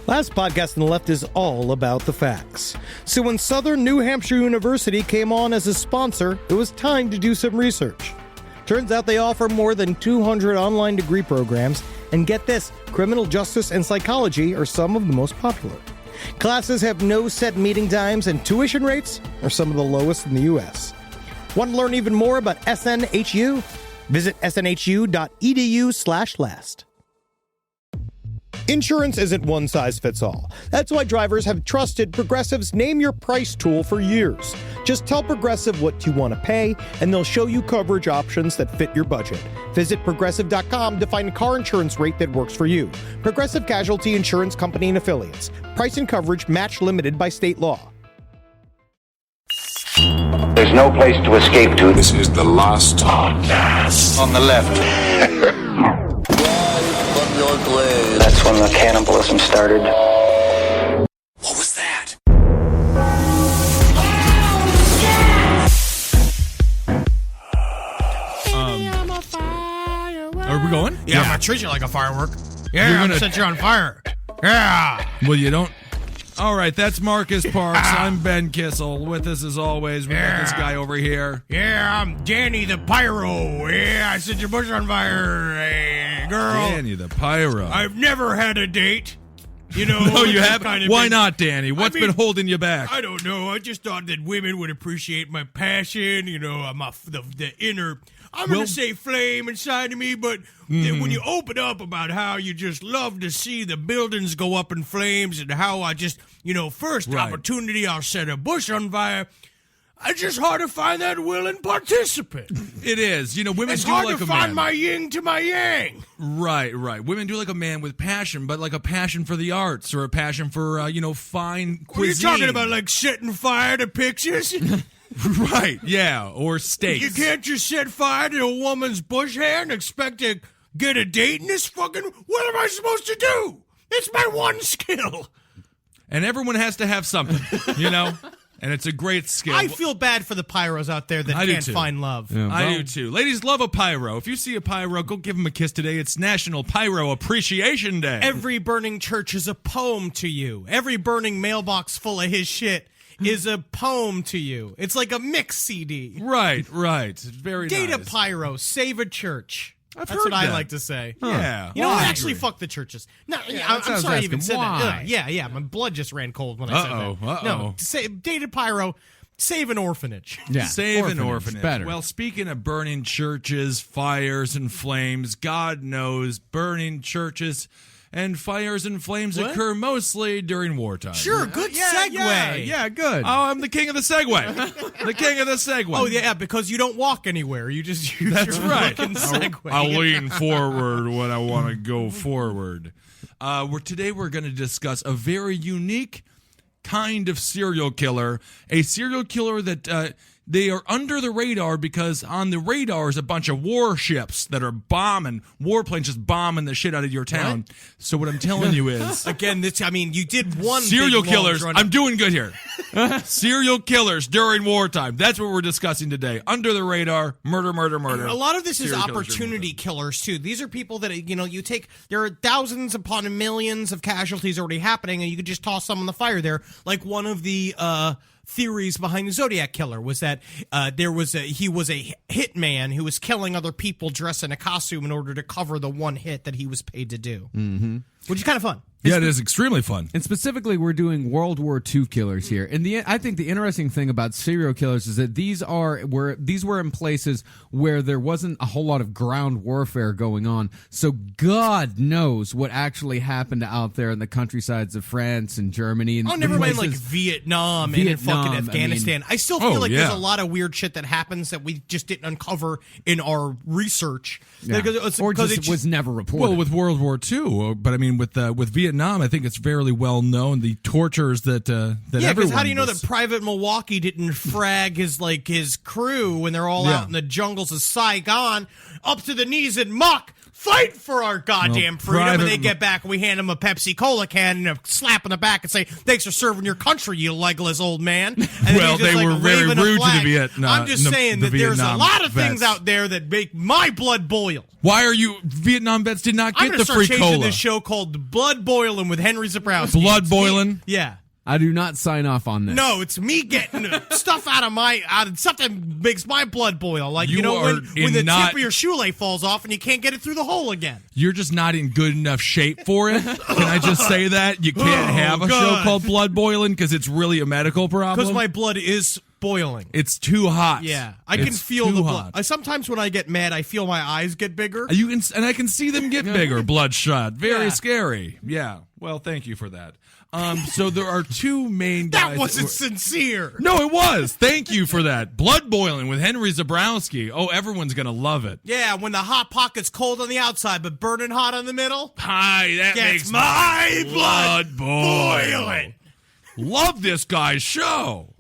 Last podcast on the left is all about the facts. So when Southern New Hampshire University came on as a sponsor, it was time to do some research. Turns out they offer more than 200 online degree programs, and get this, criminal justice and psychology are some of the most popular. Classes have no set meeting times, and tuition rates are some of the lowest in the U.S. Want to learn even more about SNHU? Visit snhu.edu/last. Insurance isn't one size fits all. That's why drivers have trusted Progressive's Name Your Price tool for years. Just tell Progressive what you want to pay, and they'll show you coverage options that fit your budget. Visit Progressive.com to find a car insurance rate that works for you. Progressive Casualty Insurance Company and Affiliates. Price and coverage match limited by state law. There's no place to escape to. This is the last podcast. On the left. That's when the cannibalism started. What was that? Are we going? Yeah, I'm gonna treat you like a firework. Yeah, I'm gonna set you on fire. Yeah. Well, you don't. All right, that's Marcus Parks. I'm Ben Kissel. With us, as always, we got this guy over here. Yeah, I'm Danny the Pyro. Yeah, I set your bush on fire. Hey, girl. Danny the Pyro. I've never had a date. You know. No, you haven't. Kind of Why not, Danny? What's been holding you back? I don't know. I just thought that women would appreciate my passion. You know, the inner. I'm going to say flame inside of me, but when you open up about how you just love to see the buildings go up in flames and how I just, first opportunity I'll set a bush on fire, it's just hard to find that willing participant. It is. Women it's do hard like to a find man. my yin to my yang. Right. Women do like a man with passion, but like a passion for the arts or a passion for, fine cuisine. What are you talking about, like setting fire to pictures? Right, yeah, or steaks. You can't just set fire to a woman's bush hair and expect to get a date in this fucking... What am I supposed to do? It's my one skill. And everyone has to have something, And it's a great skill. I feel bad for the pyros out there that can't find love. Yeah, I do too. Ladies love a pyro. If you see a pyro, go give him a kiss today. It's National Pyro Appreciation Day. Every burning church is a poem to you. Every burning mailbox full of his shit is a poem to you. It's like a mix CD. Right. It's very Date nice. a pyro, save a church. That's what I like to say. Yeah. You know what? Actually, fuck the churches. No, I'm sorry I even said that. Yeah. My blood just ran cold when I said that. No, date a pyro, save an orphanage. Yeah. Save an orphanage. Better. Well, speaking of burning churches, fires, and flames, God knows burning churches and fires and flames occur mostly during wartime. Sure, good segue. Yeah, good. Oh, I'm the king of the segue. The king of the segue. Oh, yeah, because you don't walk anywhere. You just use That's your right. fucking segue. I'll lean forward when I want to go forward. Today we're going to discuss a very unique kind of serial killer. A serial killer that... they are under the radar because on the radar is a bunch of warships that are bombing, warplanes just bombing the shit out of your town. What? So what I'm telling you is... Again, you did one serial big long killers. run- I'm doing good here. Serial killers during wartime. That's what we're discussing today. Under the radar, murder. A lot of this is Serial killers opportunity killers, too. These are people that, you take... There are thousands upon millions of casualties already happening, and you could just toss some in the fire there. Like one of the... theories behind the Zodiac Killer was that he was a hitman who was killing other people dressed in a costume in order to cover the one hit that he was paid to do. Mm-hmm. Which is kind of fun. Yeah, it is extremely fun. And specifically, we're doing World War II killers here. And I think the interesting thing about serial killers is that these were in places where there wasn't a whole lot of ground warfare going on. So God knows what actually happened out there in the countrysides of France and Germany. And never mind like Vietnam and fucking Afghanistan. I still feel like there's a lot of weird shit that happens that we just didn't uncover in our research. Yeah. Or just was never reported. Well, with World War II, but I mean with Vietnam, I think it's fairly well known the tortures that because how do you know that Private Milwaukee didn't frag his crew when they're all out in the jungles of Saigon up to the knees in muck, fight for our goddamn freedom, and they private- get back and we hand them a Pepsi Cola can and a slap on the back and say, "Thanks for serving your country, you legless old man." And then Well, he's just, they were very waving a rude to the flag. Vietnam- I'm just saying the that there's a Vietnam lot of things vets. out there that make my blood boil. Why are you Vietnam vets did not I'm get going the to start free changing cola? this show called Blood Boiling with Henry Zabrowski. Blood It's me- boiling? Yeah. I do not sign off on this. No, it's me getting stuff out of something makes my blood boil. Like, You know, are when the in not- tip of your shoelace falls off and you can't get it through the hole again. You're just not in good enough shape for it. Can I just say that? You can't have a show God. called Blood Boiling because it's really a medical problem. Because my blood is boiling. It's too hot. Yeah, I can It's feel too the blood. hot. Sometimes when I get mad, I feel my eyes get bigger. You can, and I can see them get bigger, bloodshot. Very Yeah. scary. Yeah. Well, thank you for that. So there are two main guys. That wasn't sincere. No, it was. Thank you for that. Blood Boiling with Henry Zabrowski. Oh, everyone's gonna love it. Yeah, when the hot pocket's cold on the outside but burning hot on the middle. Hi, that Gets makes my blood boil. boiling. Love this guy's show.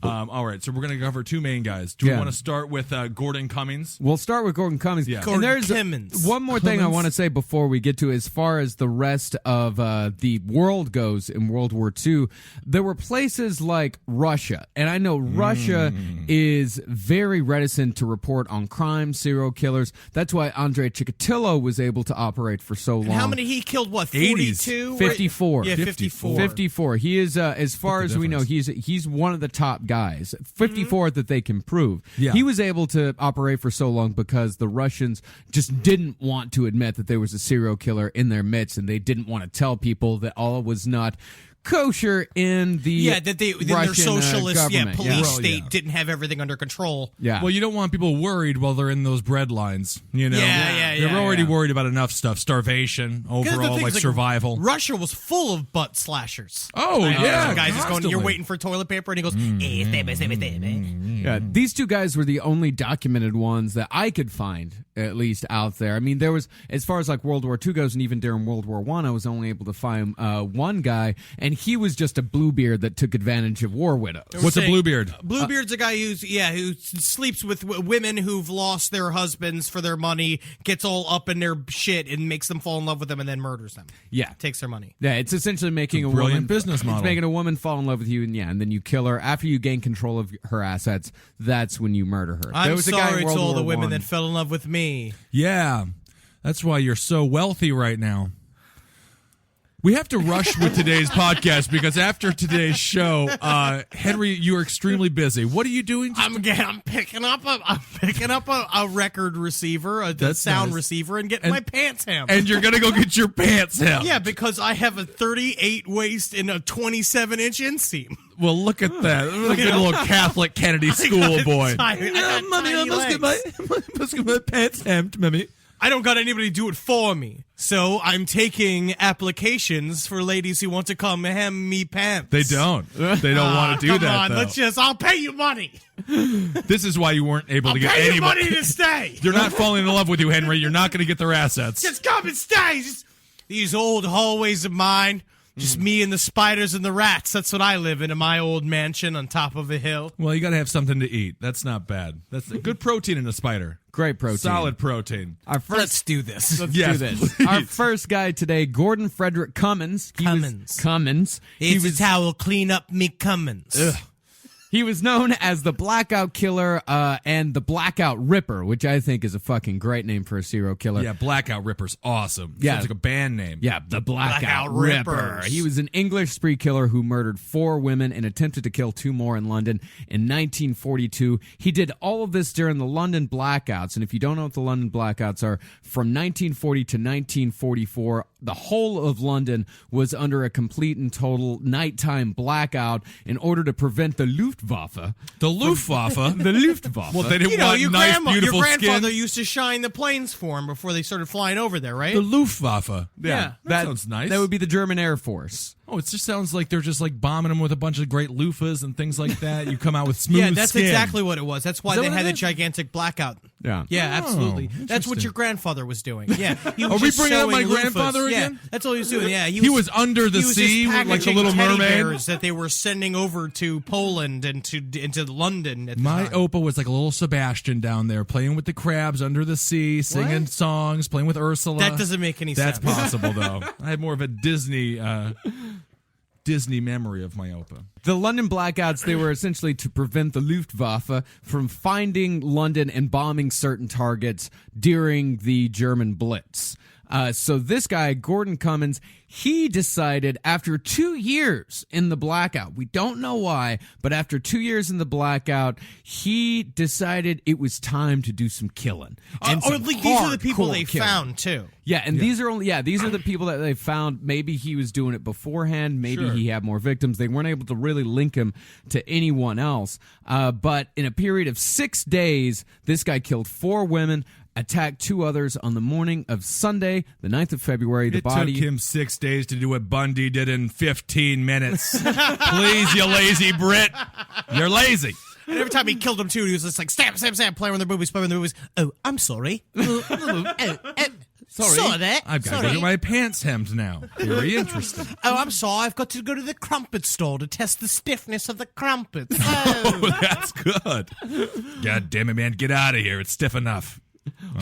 All right, so we're going to cover two main guys. Do we Yeah. want to start with Gordon Cummins? We'll start with Gordon Cummins. Yeah. And Gordon there's Cummins. one more thing I want to say before we get to as far as the rest of the world goes in World War II. There were places like Russia, and I know Russia is very reticent to report on crime, serial killers. That's why Andrei Chikatilo was able to operate for so long. How many he killed? What, 80s. 42? 54. Yeah, 54. 54. He is, as far as we know, he's one of the top guys. 54 that they can prove. Yeah. He was able to operate for so long because the Russians just didn't want to admit that there was a serial killer in their midst, and they didn't want to tell people that all was not kosher in the that they in Russian, their socialist government. police Yeah. state didn't have everything under control. Yeah. Well, you don't want people worried while they're in those bread lines. You know, Yeah, they're already yeah. worried about enough stuff: starvation, 'Cause the overall, thing like is, survival. Russia was full of butt slashers. Oh, yeah, the guys just going, "You're constantly. waiting for toilet paper," and he goes, Yeah, these two guys were the only documented ones that I could find, at least out there. I mean, there was, as far as like World War II goes, and even during World War I was only able to find one guy, and he was just a Bluebeard that took advantage of war widows. What's a Bluebeard? Bluebeard's a guy who sleeps with women who've lost their husbands for their money, gets all up in their shit, and makes them fall in love with them, and then murders them. Yeah. Takes their money. Yeah, it's essentially making a brilliant woman business model. It's making a woman fall in love with you, and then you kill her. After you gain control of her assets, that's when you murder her. There I'm was a guy in sorry to World all the War women I. that fell in love with me. Yeah, that's why you're so wealthy right now. We have to rush with today's podcast because after today's show, Henry, you are extremely busy. What are you doing? I'm picking up a record receiver, a That's sound nice. receiver, and getting my pants hemmed. And you're gonna go get your pants hemmed. Yeah, because I have a 38 waist and a 27-inch inseam. Well, look at that. Look at a little Catholic Kennedy schoolboy. Mommy, I must get my pants hemmed, mommy. I don't got anybody to do it for me, so I'm taking applications for ladies who want to come hem me pants. They don't. They don't want to do come that. on, though. I'll pay you money. This is why you weren't able I'll to get pay you anybody. money to stay. They're not falling in love with you, Henry. You're not going to get their assets. Just come and stay. These old hallways of mine. Just me and the spiders and the rats. That's what I live in my old mansion on top of a hill. Well, you got to have something to eat. That's not bad. That's good protein in a spider. Great protein. Solid protein. Our first, Let's do this. let's Yes, do this. please. Our first guy today, Gordon Frederick Cummins. Cummins. It's a towel clean up me Cummins. He was known as the Blackout Killer and the Blackout Ripper, which I think is a fucking great name for a serial killer. Yeah, Blackout Ripper's awesome. Yeah. Sounds like a band name. Yeah, the Blackout Blackout Ripper. Rippers. He was an English spree killer who murdered 4 women and attempted to kill 2 more in London in 1942. He did all of this during the London blackouts, and if you don't know what the London blackouts are, from 1940 to 1944, the whole of London was under a complete and total nighttime blackout in order to prevent the Luftwaffe. The Luftwaffe. The Luftwaffe. Well, they didn't You know, want your nice, beautiful your grandfather skin. used to shine the planes for him before they started flying over there, right? The Luftwaffe. Yeah. That sounds nice. That would be the German Air Force. Oh, it just sounds like they're just like bombing them with a bunch of great loofahs and things like that. You come out with smooth Yeah, that's skin. exactly what it was. That's why Is that they what had it a is? gigantic blackout. Yeah. Yeah, absolutely. That's what interesting. your grandfather was doing. Yeah. He was Are we just bringing up my sewing loofahs. grandfather again? Yeah, that's all he was doing. Yeah, He was under the he was sea just like the packaging Little teddy Mermaid. bears that they were sending over to Poland and into London at the My time. Opa was like a little Sebastian down there, playing with the crabs under the sea, singing songs, playing with Ursula. That doesn't make any That's sense. possible, though. I have more of a Disney memory of my Opa. The London blackouts, they were essentially to prevent the Luftwaffe from finding London and bombing certain targets during the German Blitz. So this guy, Gordon Cummins, he decided after 2 years in the blackout, we don't know why, but after 2 years in the blackout, he decided it was time to do some killing. And Or some like, these are the people hardcore they killing. found too. Yeah, and these are the people that they found. Maybe he was doing it beforehand. Maybe he had more victims. They weren't able to really link him to anyone else. But in a period of 6 days, this guy killed 4 women, attacked 2 others on the morning of Sunday, the 9th of February. The It body. took him 6 days to do what Bundy did in 15 minutes. Please, you lazy Brit. You're lazy. And every time he killed them too, he was just like stab, stab, stab, playing with their boobies, playing with their boobies. Oh, I'm sorry. Sorry. I've got to get my pants hemmed now. Very interesting. Oh, I'm sorry. I've got to go to the crumpet store to test the stiffness of the crumpets. Oh. Oh, that's good. God damn it, man. Get out of here. It's stiff enough.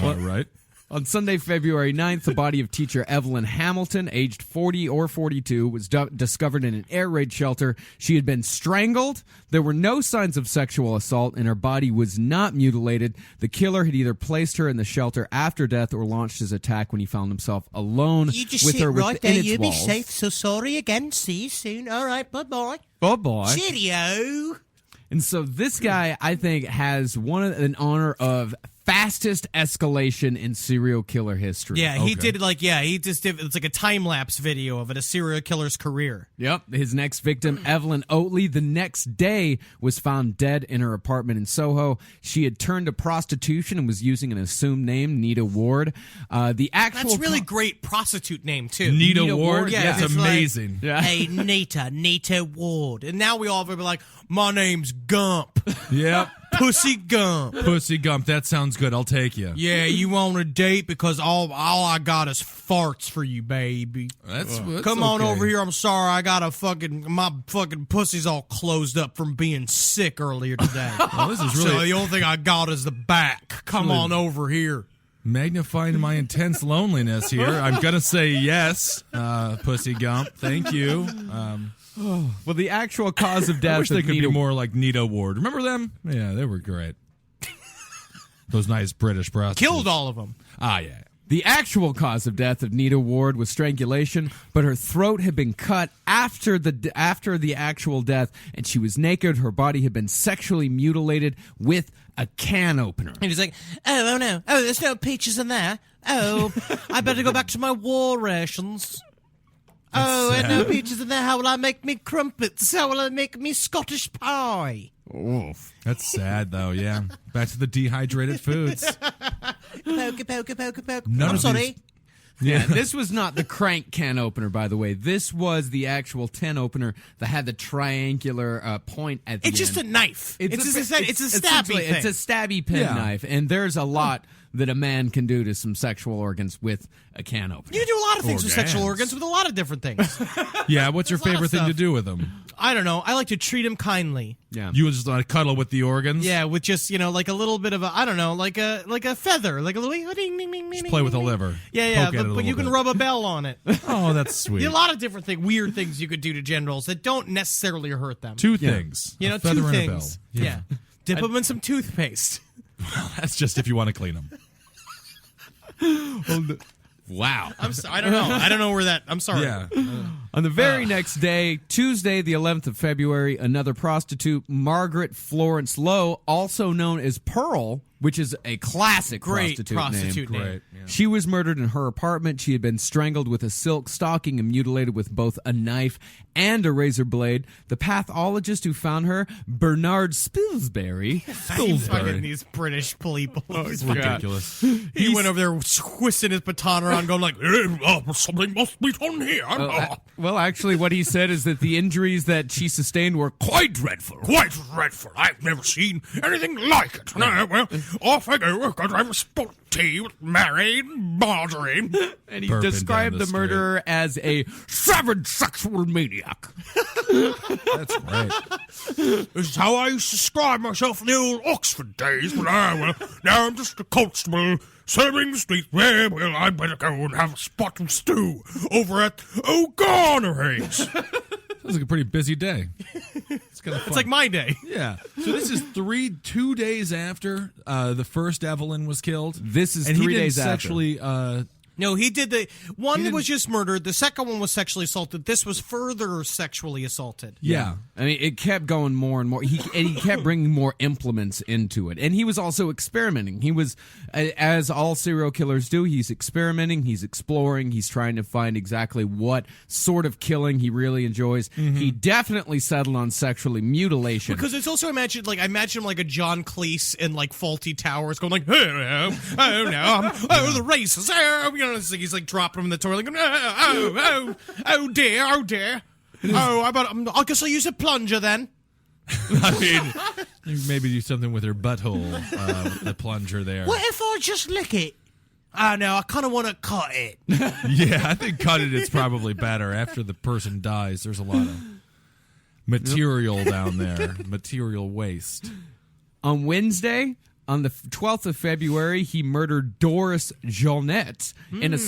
All right. On Sunday, February 9th, the body of teacher Evelyn Hamilton, aged 40 or 42, was discovered in an air raid shelter. She had been strangled. There were no signs of sexual assault, and her body was not mutilated. The killer had either placed her in the shelter after death or launched his attack when he found himself alone You just with sit her right within there. its You be walls. safe. So sorry again. See you soon. All right. Bye-bye. Oh, boy. Cheerio. And so this guy, I think, has an honor of fastest escalation in serial killer history. Yeah, he did it's like a time-lapse video of it, a serial killer's career. Yep. His next victim, Evelyn Oatley, the next day was found dead in her apartment in Soho. She had turned to prostitution and was using an assumed name, Nita Ward. The actual That's really great prostitute name, too. Nita Ward? Yeah, That's it's amazing. Yeah. Hey, Nita Ward. And now we all be like, my name's Gump. Yep. Pussy Gump. Pussy Gump. That sounds good. I'll take you. Yeah, you want a date because all I got is farts for you, baby. That's Come on okay. over here. I'm sorry. I got my fucking pussy's all closed up from being sick earlier today. Well, this is So really the only thing I got is the back. Come on over here. magnifying my intense loneliness here. I'm going to say yes, Pussy Gump. Thank you. Well, the actual cause of I death wish they of could Nita be more like Nita Ward. Remember them? Yeah, they were great. Those nice British prostitutes. Killed all of them. Ah, yeah. The actual cause of death of Nita Ward was strangulation, but her throat had been cut after the actual death, and she was naked. Her body had been sexually mutilated with a can opener. And he's like, oh no. Oh, there's no peaches in there. Oh, I better go back to my war rations. Oh, and no peaches in there. How will I make me crumpets? How will I make me Scottish pie? Oof. That's sad, though, yeah. Back to the dehydrated foods. Poke. None I'm of sorry. Yeah, this was not the crank can opener, by the way. This was the actual tin opener that had the triangular point at the end. It's just a knife. It's a stabby essentially- thing. It's a stabby pen knife, and there's a lot that a man can do to some sexual organs with a can opener. You can do a lot of things with sexual Organs. organs with a lot of different things. Yeah, what's your There's a lot of favorite thing to stuff. do with them? I don't know. I like to treat him kindly. Yeah. You just want to cuddle with the organs? Yeah, with just, like a little bit of a, I don't know, like a feather, like a little ding, ding, ding, Just ding, play with the ding, ding. liver. Yeah, Poke at it a but little you can bit. rub a bell on it. Oh, that's sweet. A lot of different weird things you could do to generals that don't necessarily hurt them. Two things. You know, A feather two and a things. bell. Yeah. Dip them in some toothpaste. Well, that's just if you want to clean them. Wow. I'm sorry. I don't know. I don't know where that. I'm sorry. Yeah. On the very next day, Tuesday, the 11th of February, another prostitute, Margaret Florence Lowe, also known as Pearl, which is a classic Great prostitute name. name. Great. Yeah. She was murdered in her apartment. She had been strangled with a silk stocking and mutilated with both a knife and a razor blade. The pathologist who found her, Bernard Spilsbury. Fucking these British people. It's ridiculous. He went over there twisting his baton around, going like, something must be done here. Well, actually, what he said is that the injuries that she sustained were quite dreadful. Quite dreadful. I've never seen anything like it. Well, Off I go, because I'm a sport tea with Mary and Marjorie. And he Burping described down the the murderer as a savage sexual maniac. That's right. This is how I used to describe myself in the old Oxford days, but now I'm just a constable serving the streets. Well, I better go and have a spot of stew over at O'Goneray's. Sounds like a pretty busy day. It's kind of fun. It's like my day. Yeah. So this is 2 days after the first Evelyn was killed. This is and 3 he didn't days after. sexually. No, he did the one was just murdered. The second one was sexually assaulted. This was further sexually assaulted. Yeah. I mean, it kept going more and more. He kept bringing more implements into it. And he was also experimenting. He was, as all serial killers do, he's experimenting, he's exploring, he's trying to find exactly what sort of killing he really enjoys. He definitely settled on sexually mutilation. Because it's also imagined like a John Cleese in like Faulty Towers going like, oh, the races, he's like dropping him in the toilet, going, oh dear. I guess I'll use a plunger then. I mean, maybe do something with her butthole, the plunger there. What if I just lick it? Oh no, I kind of want to cut it. Yeah, I think cut it's probably better after the person dies. There's a lot of material down there, material waste. On Wednesday, on the 12th of February, he murdered Doris Jeanette in a in a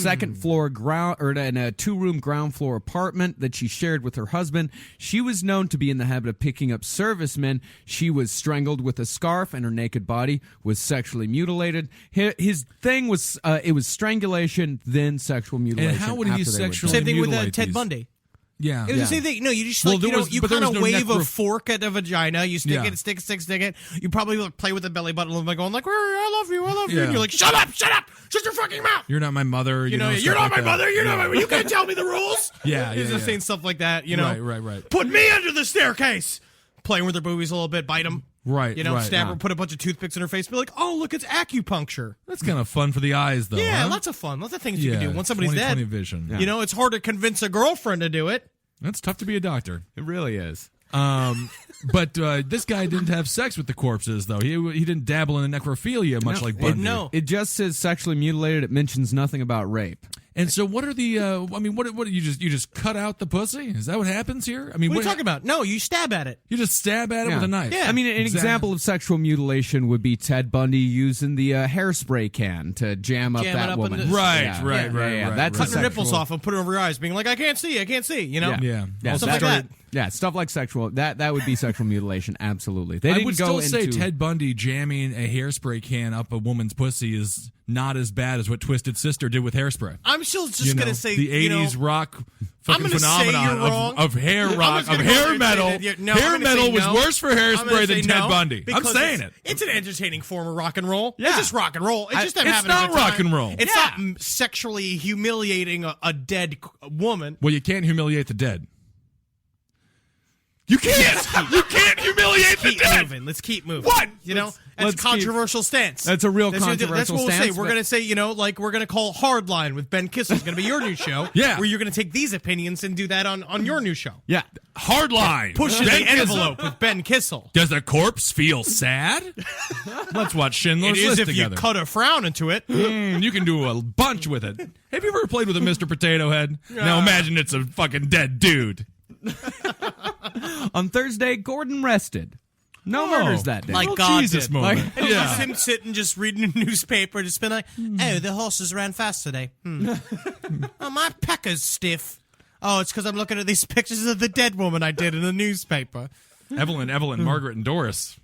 2-room ground floor apartment that she shared with her husband. She was known to be in the habit of picking up servicemen. She was strangled with a scarf, and her naked body was sexually mutilated. His thing was it was strangulation, then sexual mutilation. And how would he after they were sexually done. Same thing with mutilate Ted these? Bundy. Yeah. It was the same thing. No, you just Well, you but there kind of was no wave a necro- fork at the vagina. You stick it, stick it. You probably like, play with the belly button like going like, I love you. Yeah. And you're like, shut up, shut your fucking mouth. You're not my mother. You know, stuff you're not like my that. mother. You're not my. You can't tell me the rules. Yeah, He's yeah, just yeah. saying stuff like that. You know, Right. Put me under the staircase. Playing with their boobies a little bit, bite them. Right, You know, right, stab yeah. her, put a bunch of toothpicks in her face, be like, oh, look, it's acupuncture. That's kind of fun for the eyes, though. Yeah, huh? lots of fun. Lots of things you can do once somebody's 20/20 dead. vision. You know, it's hard to convince a girlfriend to do it. That's tough to be a doctor. It really is. But this guy didn't have sex with the corpses, though. He didn't dabble in the necrophilia, much like Bundy. No. It just says sexually mutilated. It mentions nothing about rape. And so, what are the? What you just cut out the pussy? Is that what happens here? I mean, What are you talking about? No, you stab at it. You just stab at it with a knife. Yeah. I mean, an example of sexual mutilation would be Ted Bundy using the hairspray can to jam up Jam it that up woman. into- Right, Yeah. right. That's Cutting a her nipples sexual- off and put it over your eyes, being like, I can't see, you know? Yeah. Stuff like that. Yeah, stuff like sexual. That would be sexual mutilation. Absolutely. They I didn't would go still say into, Ted Bundy jamming a hairspray can up a woman's pussy is not as bad as what Twisted Sister did with hairspray. I'm still just You know, going to say, the you know, 80s rock fucking gonna say phenomenon you're wrong. of hair I'm rock, just of gonna go there hair and say metal. that no, I'm Hair gonna metal say was no. worse for I'm hairspray gonna than say Ted no, Bundy. I'm because saying it. It's an entertaining form of rock and roll. Yeah. It's just rock and roll. It's just them it's having not a good time. rock and roll. It's Yeah. not sexually humiliating a dead woman. Well, you can't humiliate the dead. You can't. You can't humiliate the Keep dead. moving. Let's keep moving. What? You know? let's That's a controversial stance. That's a real That's controversial what we'll say. stance, We're but- going to say, you know, like we're going to call Hardline with Ben Kissel. It's going to be your new show. Yeah. Where you're going to take these opinions and do that on your new show. Yeah. Hardline. Pushing Ben the Kissel. envelope with Ben Kissel. Does a corpse feel sad? Let's watch Schindler's It is List if together. you cut a frown into it. You can do a bunch with it. Have you ever played with a Mr. Potato Head? Now imagine it's a fucking dead dude. On Thursday, Gordon rested. No murders that day. Like Little God Jesus did. moment. And it's just Yeah. him sitting, just reading a newspaper, just been like, oh, the horses ran fast today. Oh, my pecker's stiff. Oh, it's because I'm looking at these pictures of the dead woman I did in the newspaper. Evelyn, Margaret, and Doris.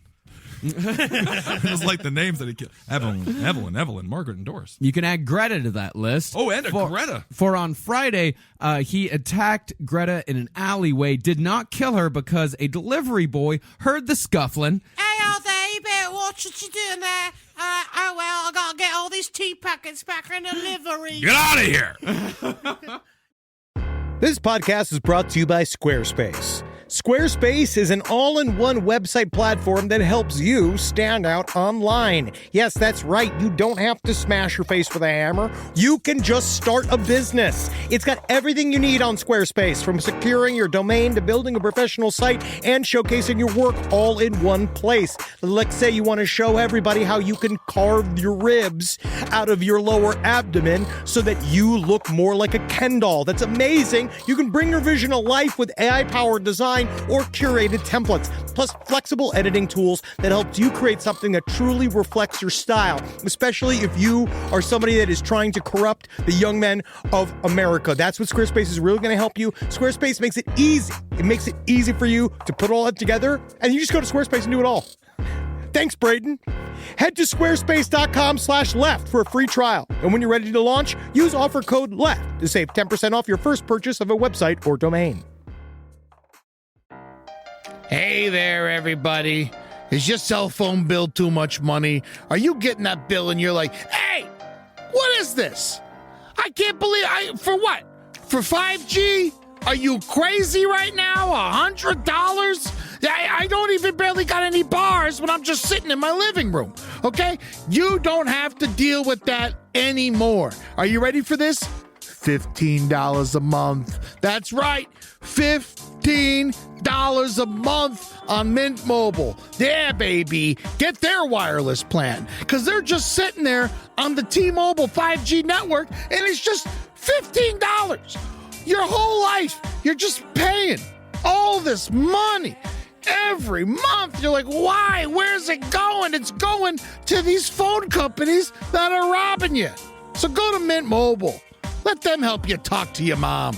It was like the names that he killed. Evelyn, Margaret, and Doris. You can add Greta to that list. Oh, and a Greta. For on Friday, he attacked Greta in an alleyway, did not kill her because a delivery boy heard the scuffling. Hey, out there, you better watch what you're doing there. Oh, well, I got to get all these tea packets back in delivery. Get out of here. This podcast is brought to you by Squarespace. Squarespace is an all-in-one website platform that helps you stand out online. Yes, that's right. You don't have to smash your face with a hammer. You can just start a business. It's got everything you need on Squarespace, from securing your domain to building a professional site and showcasing your work all in one place. Let's say you want to show everybody how you can carve your ribs out of your lower abdomen so that you look more like a Ken doll. That's amazing. You can bring your vision to life with AI-powered design or curated templates, plus flexible editing tools that helps you create something that truly reflects your style, especially if you are somebody that is trying to corrupt the young men of America. That's what Squarespace is really going to help you. Squarespace makes it easy. It makes it easy for you to put all that together, and you just go to Squarespace and do it all. Thanks, Braden. Head to squarespace.com/left for a free trial. And when you're ready to launch, use offer code LEFT to save 10% off your first purchase of a website or domain. Hey there, everybody. Is your cell phone bill too much money? Are you getting that bill and you're like, hey, what is this? I can't believe for what? For 5G? Are you crazy right now? $100? I don't even barely got any bars when I'm just sitting in my living room, okay? You don't have to deal with that anymore. Are you ready for this? $15 a month. That's right, $15 a month on Mint Mobile. Yeah, baby. Get their wireless plan, because they're just sitting there on the T-Mobile 5G network, and it's just $15. Your whole life, you're just paying all this money every month. You're like, why? Where's it going? It's going to these phone companies that are robbing you. So go to Mint Mobile. Let them help you talk to your mom.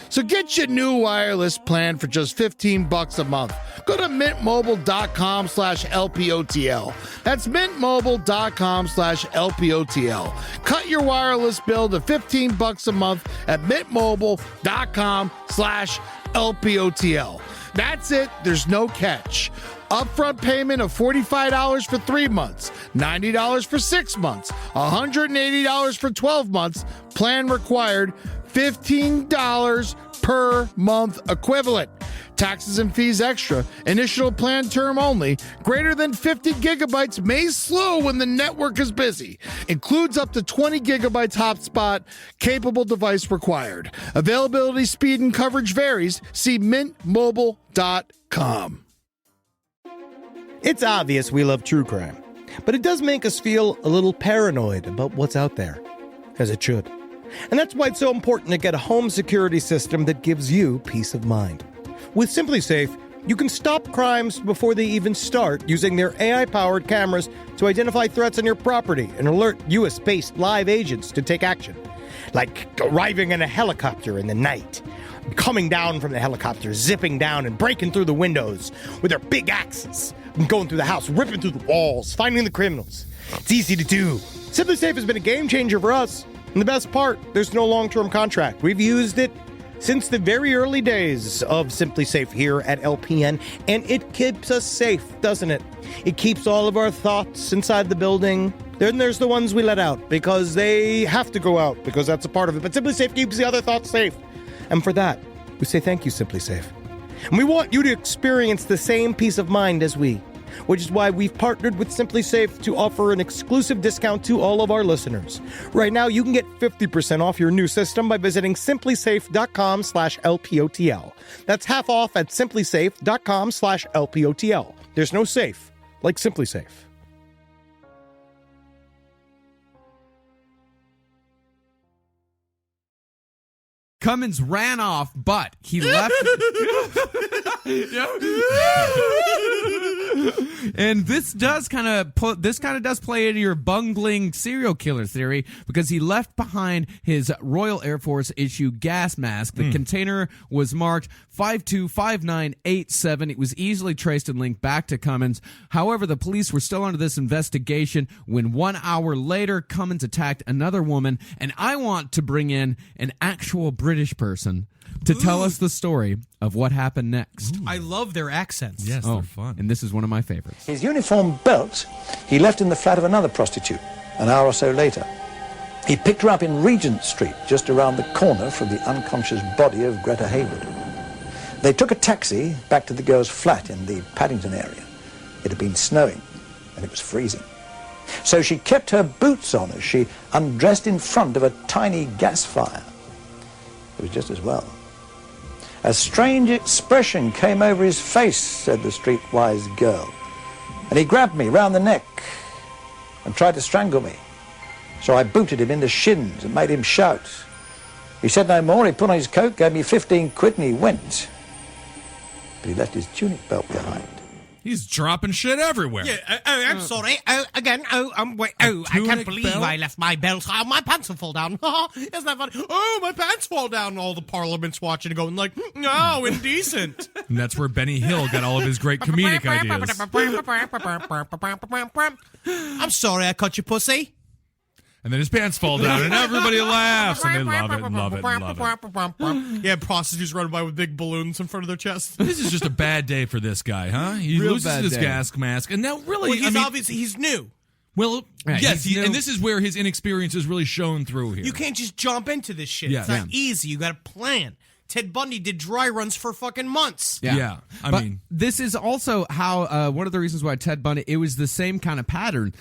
So get your new wireless plan for just $15 a month. Go to mintmobile.com/LPOTL. That's mintmobile.com/LPOTL. Cut your wireless bill to $15 a month at mintmobile.com/LPOTL. That's it. There's no catch. Upfront payment of $45 for 3 months, $90 for 6 months, $180 for 12 months. Plan required, $15 per month equivalent. Taxes and fees extra. Initial plan term only. Greater than 50 gigabytes may slow when the network is busy. Includes up to 20 gigabytes hotspot. Capable device required. Availability, speed, and coverage varies. See mintmobile.com. It's obvious we love true crime, but it does make us feel a little paranoid about what's out there, as it should. And that's why it's so important to get a home security system that gives you peace of mind. With SimpliSafe, you can stop crimes before they even start using their AI-powered cameras to identify threats on your property and alert US-based live agents to take action. Like arriving in a helicopter in the night, coming down from the helicopter, zipping down and breaking through the windows with their big axes, and going through the house, ripping through the walls, finding the criminals. It's easy to do. SimpliSafe has been a game changer for us. And the best part, there's no long-term contract. We've used it since the very early days of SimpliSafe here at LPN, and it keeps us safe, doesn't it? It keeps all of our thoughts inside the building. Then there's the ones we let out because they have to go out, because that's a part of it. But SimpliSafe keeps the other thoughts safe. And for that, we say thank you, SimpliSafe. And we want you to experience the same peace of mind as we, which is why we've partnered with SimpliSafe to offer an exclusive discount to all of our listeners. Right now, you can get 50% off your new system by visiting simplysafe.com/LPOTL. That's half off at simplysafe.com/LPOTL. There's no safe like SimpliSafe. Cummins ran off, but he left. And this does kind of does play into your bungling serial killer theory, because he left behind his Royal Air Force issue gas mask. The container was marked 525987. It was easily traced and linked back to Cummins. However, the police were still under this investigation when 1 hour later, Cummins attacked another woman. And I want to bring in an actual British person to tell us the story of what happened next. I love their accents. Yes, they're fun. And this is one of my favorites. His uniform belt he left in the flat of another prostitute an hour or so later. He picked her up in Regent Street, just around the corner from the unconscious body of Greta Hayward. They took a taxi back to the girl's flat in the Paddington area. It had been snowing, and it was freezing. So she kept her boots on as she undressed in front of a tiny gas fire. It was just as well. A strange expression came over his face, said the streetwise girl, and he grabbed me round the neck and tried to strangle me. So I booted him in the shins and made him shout. He said no more, he put on his coat, gave me 15 quid and he went. But he left his tunic belt behind. He's dropping shit everywhere. Yeah, I'm sorry. I can't believe belt? I left my belt. Oh, my pants will fall down. Isn't that funny? Oh, my pants fall down. And all the Parliament's watching and going like, no, indecent. And that's where Benny Hill got all of his great comedic ideas. I'm sorry I cut your pussy. And then his pants fall down, and everybody laughs, and they love it and love it and love it. Yeah, prostitutes running by with big balloons in front of their chest. This is just a bad day for this guy, huh? He Real loses bad his day. gas mask, and now really, Well, he's obviously he's new. Well, Yeah, yes, he's new. and this is where his inexperience is really shown through here. You can't just jump into this shit. Yeah. It's not easy. You got to plan. Ted Bundy did dry runs for fucking months. Yeah. I But mean, this is also how one of the reasons why Ted Bundy, it was the same kind of pattern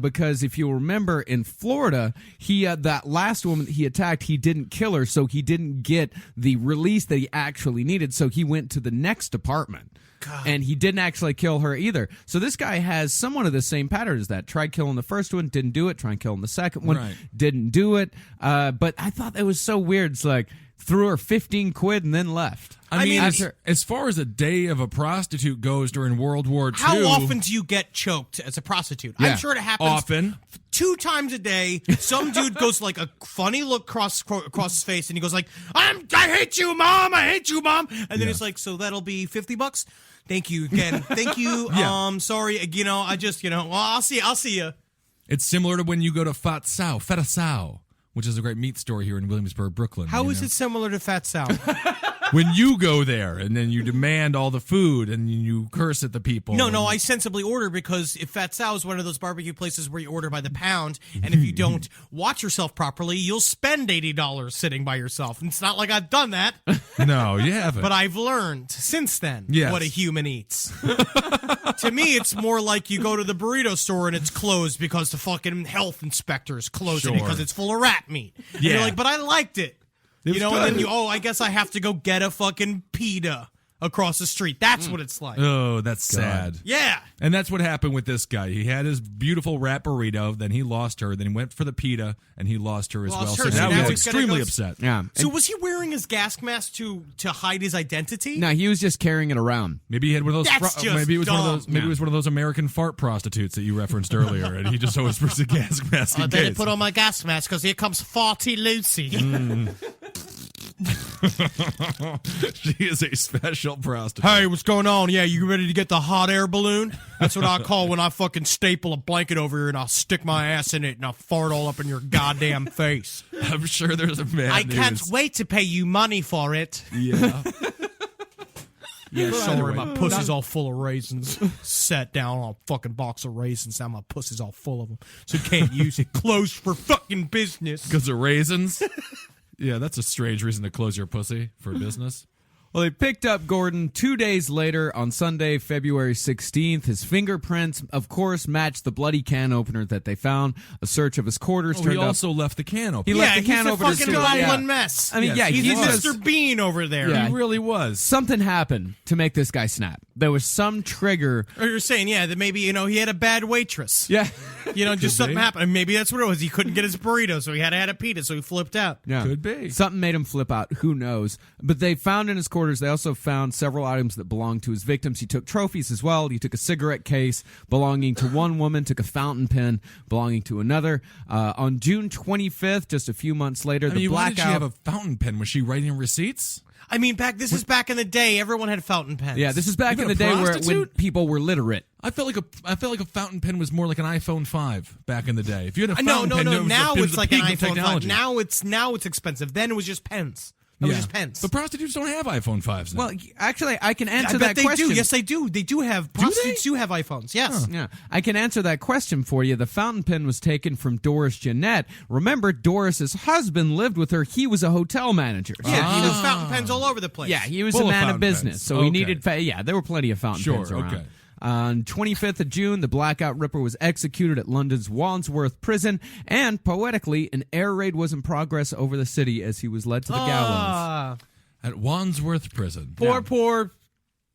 because if you remember in Florida, he that last woman that he attacked, he didn't kill her, so he didn't get the release that he actually needed, so he went to the next apartment. And he didn't actually kill her either. So this guy has somewhat of the same pattern as that. Tried killing the first one, didn't do it. Tried killing the second one, Right. didn't do it. But I thought that was so weird. It's like, threw her 15 quid and then left. I mean, as far as a day of a prostitute goes during World War II, How often do you get choked as a prostitute? Yeah. I'm sure it happens Often. 2 times a day. Some dude goes like a funny look across his face, and he goes like, "I hate you, mom. I hate you, mom." And then it's like, "So that'll be $50." Thank you again. Thank you. Yeah. Sorry. I just well, I'll see you. It's similar to when you go to Feta Sao, which is a great meat store here in Williamsburg, Brooklyn. How is it similar to Fat Sal? When you go there and then you demand all the food and you curse at the people. No, I sensibly order because if Fat Sal is one of those barbecue places where you order by the pound, and if you don't watch yourself properly, you'll spend $80 sitting by yourself. And it's not like I've done that, No, you haven't. but I've learned since then Yes. what a human eats. To me, it's more like you go to the burrito store and it's closed because the fucking health inspector is closing it Sure. because it's full of rat meat. And Yeah. you're like, but I liked it. was And good. then I guess I have to go get a fucking pita across the street. That's what it's like. Oh, that's sad. Yeah. And that's what happened with this guy. He had his beautiful rat burrito, then he lost her, then he went for the pita, and he lost her as Lost well. her, So so now now he's he's gotta extremely go- upset. Yeah. So was he wearing his gas mask to hide his identity? No, he was just carrying it around. Maybe he had one of those. That's just maybe it was one of dumb. those. Maybe it was one of those American fart prostitutes that you referenced earlier, and he just always wears a gas mask I in better case. put on my gas mask because here comes Farty Lucy. She is a special prostitute. Hey, what's going on? Yeah, you ready to get the hot air balloon? That's what I call when I fucking staple a blanket over here and I'll stick my ass in it and I'll fart all up in your goddamn face. I'm sure there's a man. I can't wait to pay you money for it. Yeah. Yeah, Well, sorry, anyway, my pussy's all full of raisins. Sat down on a fucking box of raisins. Now my pussy's all full of them. So can't use it. Closed for fucking business. Because of raisins. Yeah, that's a strange reason to close your pussy for business. Well, they picked up Gordon 2 days later on Sunday, February 16th. His fingerprints, of course, matched the bloody can opener that they found. A search of his quarters He turned up. also left the can open. He left the can he's opener a fucking too. goblin Yeah. mess. I mean, yeah, he's he a was- Mr. Bean over there. Yeah. He really was. Something happened to make this guy snap. There was some trigger. Or you're saying, that maybe, he had a bad waitress. Yeah. Just something be. happened. And maybe that's what it was. He couldn't get his burrito, so he had to add a pita, so he flipped out. Yeah. Could be. Something made him flip out. Who knows? But they found in his quarters, they also found several items that belonged to his victims. He took trophies as well. He took a cigarette case belonging to one woman, took a fountain pen belonging to another. On June 25th, just a few months later, the why did she blackout. have a fountain pen? Was she writing receipts? I mean, this is back in the day. Everyone had fountain pens. Yeah, this is back Even in the a day when prostitute? people were literate. I felt like a fountain pen was more like an iPhone 5 back in the day. If you had a No. fountain pen, it was Now it was it's the like an peak of iPhone 5. technology. Now it's expensive. Then it was just pens. It was just pence. But prostitutes don't have iPhone 5s now. Well, actually, I can answer I that bet they question. do. Yes, they do. They do have prostitutes. Do have iPhones? Yes. Yeah, I can answer that question for you. The fountain pen was taken from Doris Jeanette. Remember, Doris's husband lived with her. He was a hotel manager. Yeah, he was fountain pens all over the place. Yeah, he was Full a of man of fountain business, pens. so he Okay. needed. There were plenty of fountain Sure, pens around. okay. On 25th of June, the Blackout Ripper was executed at London's Wandsworth Prison, and poetically, an air raid was in progress over the city as he was led to the gallows. At Wandsworth Prison. Poor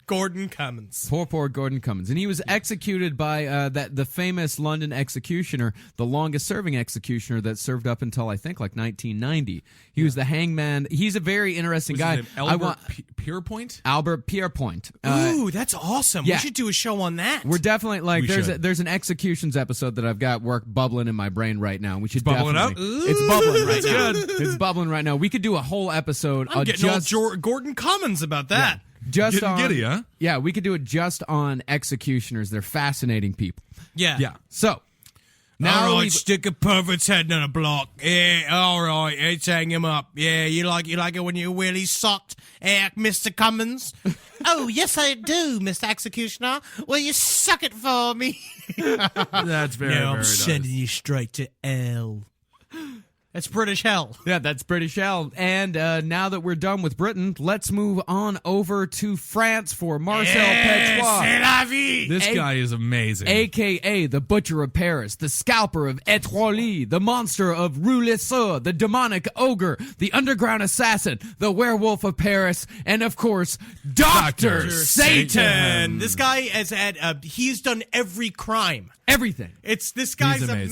Gordon Cummins. Poor Gordon Cummins. And he was executed by the famous London executioner, the longest-serving executioner that served up until, I think, like 1990. He was the hangman. He's a very interesting What's guy. his name? Albert Pierpoint? Albert Pierpoint. Ooh, that's awesome. yeah. We should do a show on that. We're definitely, like, We should. there's an executions episode that I've got bubbling in my brain right now. We should bubbling definitely. up? It's bubbling right now. It's bubbling right now. We could do a whole episode I'm getting all Gordon Cummins about that. just Getting on giddy, huh? Yeah, we could do it just on executioners. They're fascinating people. Yeah. Yeah. So Now now all we right, stick a pervert's head on a block. Yeah, all right, let's hang him up. Yeah, you like it when you really sucked, Mr. Cummins? Oh, yes, I do, Mr. Executioner. Will you suck it for me? That's very, Now I'm very sending nice. you straight to hell. That's British hell. Yeah, that's British hell. And now that we're done with Britain, let's move on over to France for Marcel Petoit. C'est la vie! This guy is amazing. A.K.A. the Butcher of Paris, the Scalper of Étoile, the Monster of Rue Les the Demonic Ogre, the Underground Assassin, the Werewolf of Paris, and of course, Dr. Satan. This guy has had, he's done every crime. Everything. This guy's He's amazing.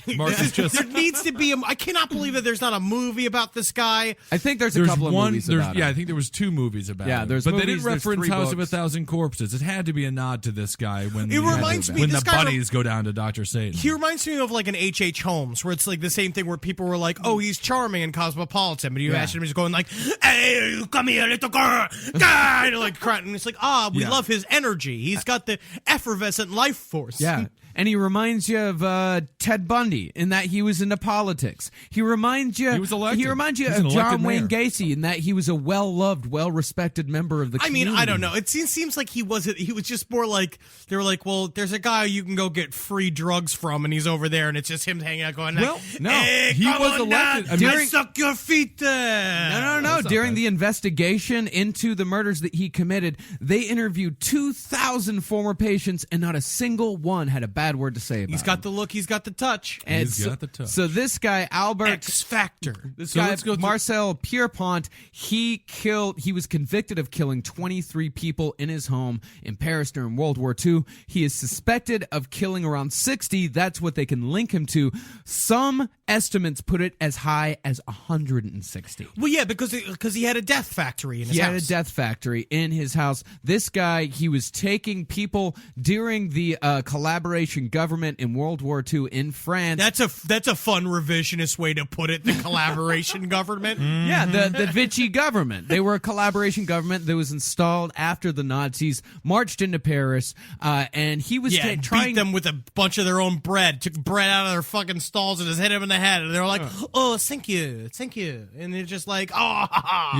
amazing. Mark is just- there needs to be I cannot believe that there's not a movie about this guy. I think there's a There's couple of one. movies There's, about yeah, it. I think there was 2 movies about Yeah, it. there's but they movies, didn't there's reference 3 House of a books. Thousand Corpses. It had to be a nod to this guy when It reminds me- when this the guy bunnies go down to Dr. Satan. He reminds me of like an H.H. Holmes, where it's like the same thing where people were like, oh, he's charming and cosmopolitan, but you Yeah. ask him, he's going like, hey, you come here, little girl, God, like crying. And it's like, we Yeah. love his energy. He's got the effervescent life force. Yeah. And he reminds you of Ted Bundy in that he was into politics. He reminds you. He was elected. He reminds you He's of an John elected Wayne mayor. Gacy in that he was a well-loved, well-respected member of the I mean, community. I don't know. It seems like he was just more like, they were like, well, there's a guy you can go get free drugs from, and he's over there, and it's just him hanging out going, Well, no, hey, he come was on elected. down, I mean- I suck your feet. No. That's not During bad. the investigation into the murders that he committed, they interviewed 2,000 former patients, and not a single one had a bad word to say about He's got the look, he's got the touch. And He's got the touch. So this guy, Albert, X Factor. this So guy, let's go through- Marcel Pierpont, he was convicted of killing 23 people in his home in Paris during World War II. He is suspected of killing around 60. That's what they can link him to. Some estimates put it as high as 160. Well, yeah, because he had a death factory in his He house. had a death factory in his house. This guy, he was taking people during the collaboration government in World War II in France. That's a fun revisionist way to put it. The collaboration government. Yeah, the Vichy government. They were a collaboration government that was installed after the Nazis marched into Paris, and he was Yeah, trying beat them with a bunch of their own bread. Took bread out of their fucking stalls and just hit them in the head. And they were like, "Oh, thank you, thank you." And they're just like, "Oh,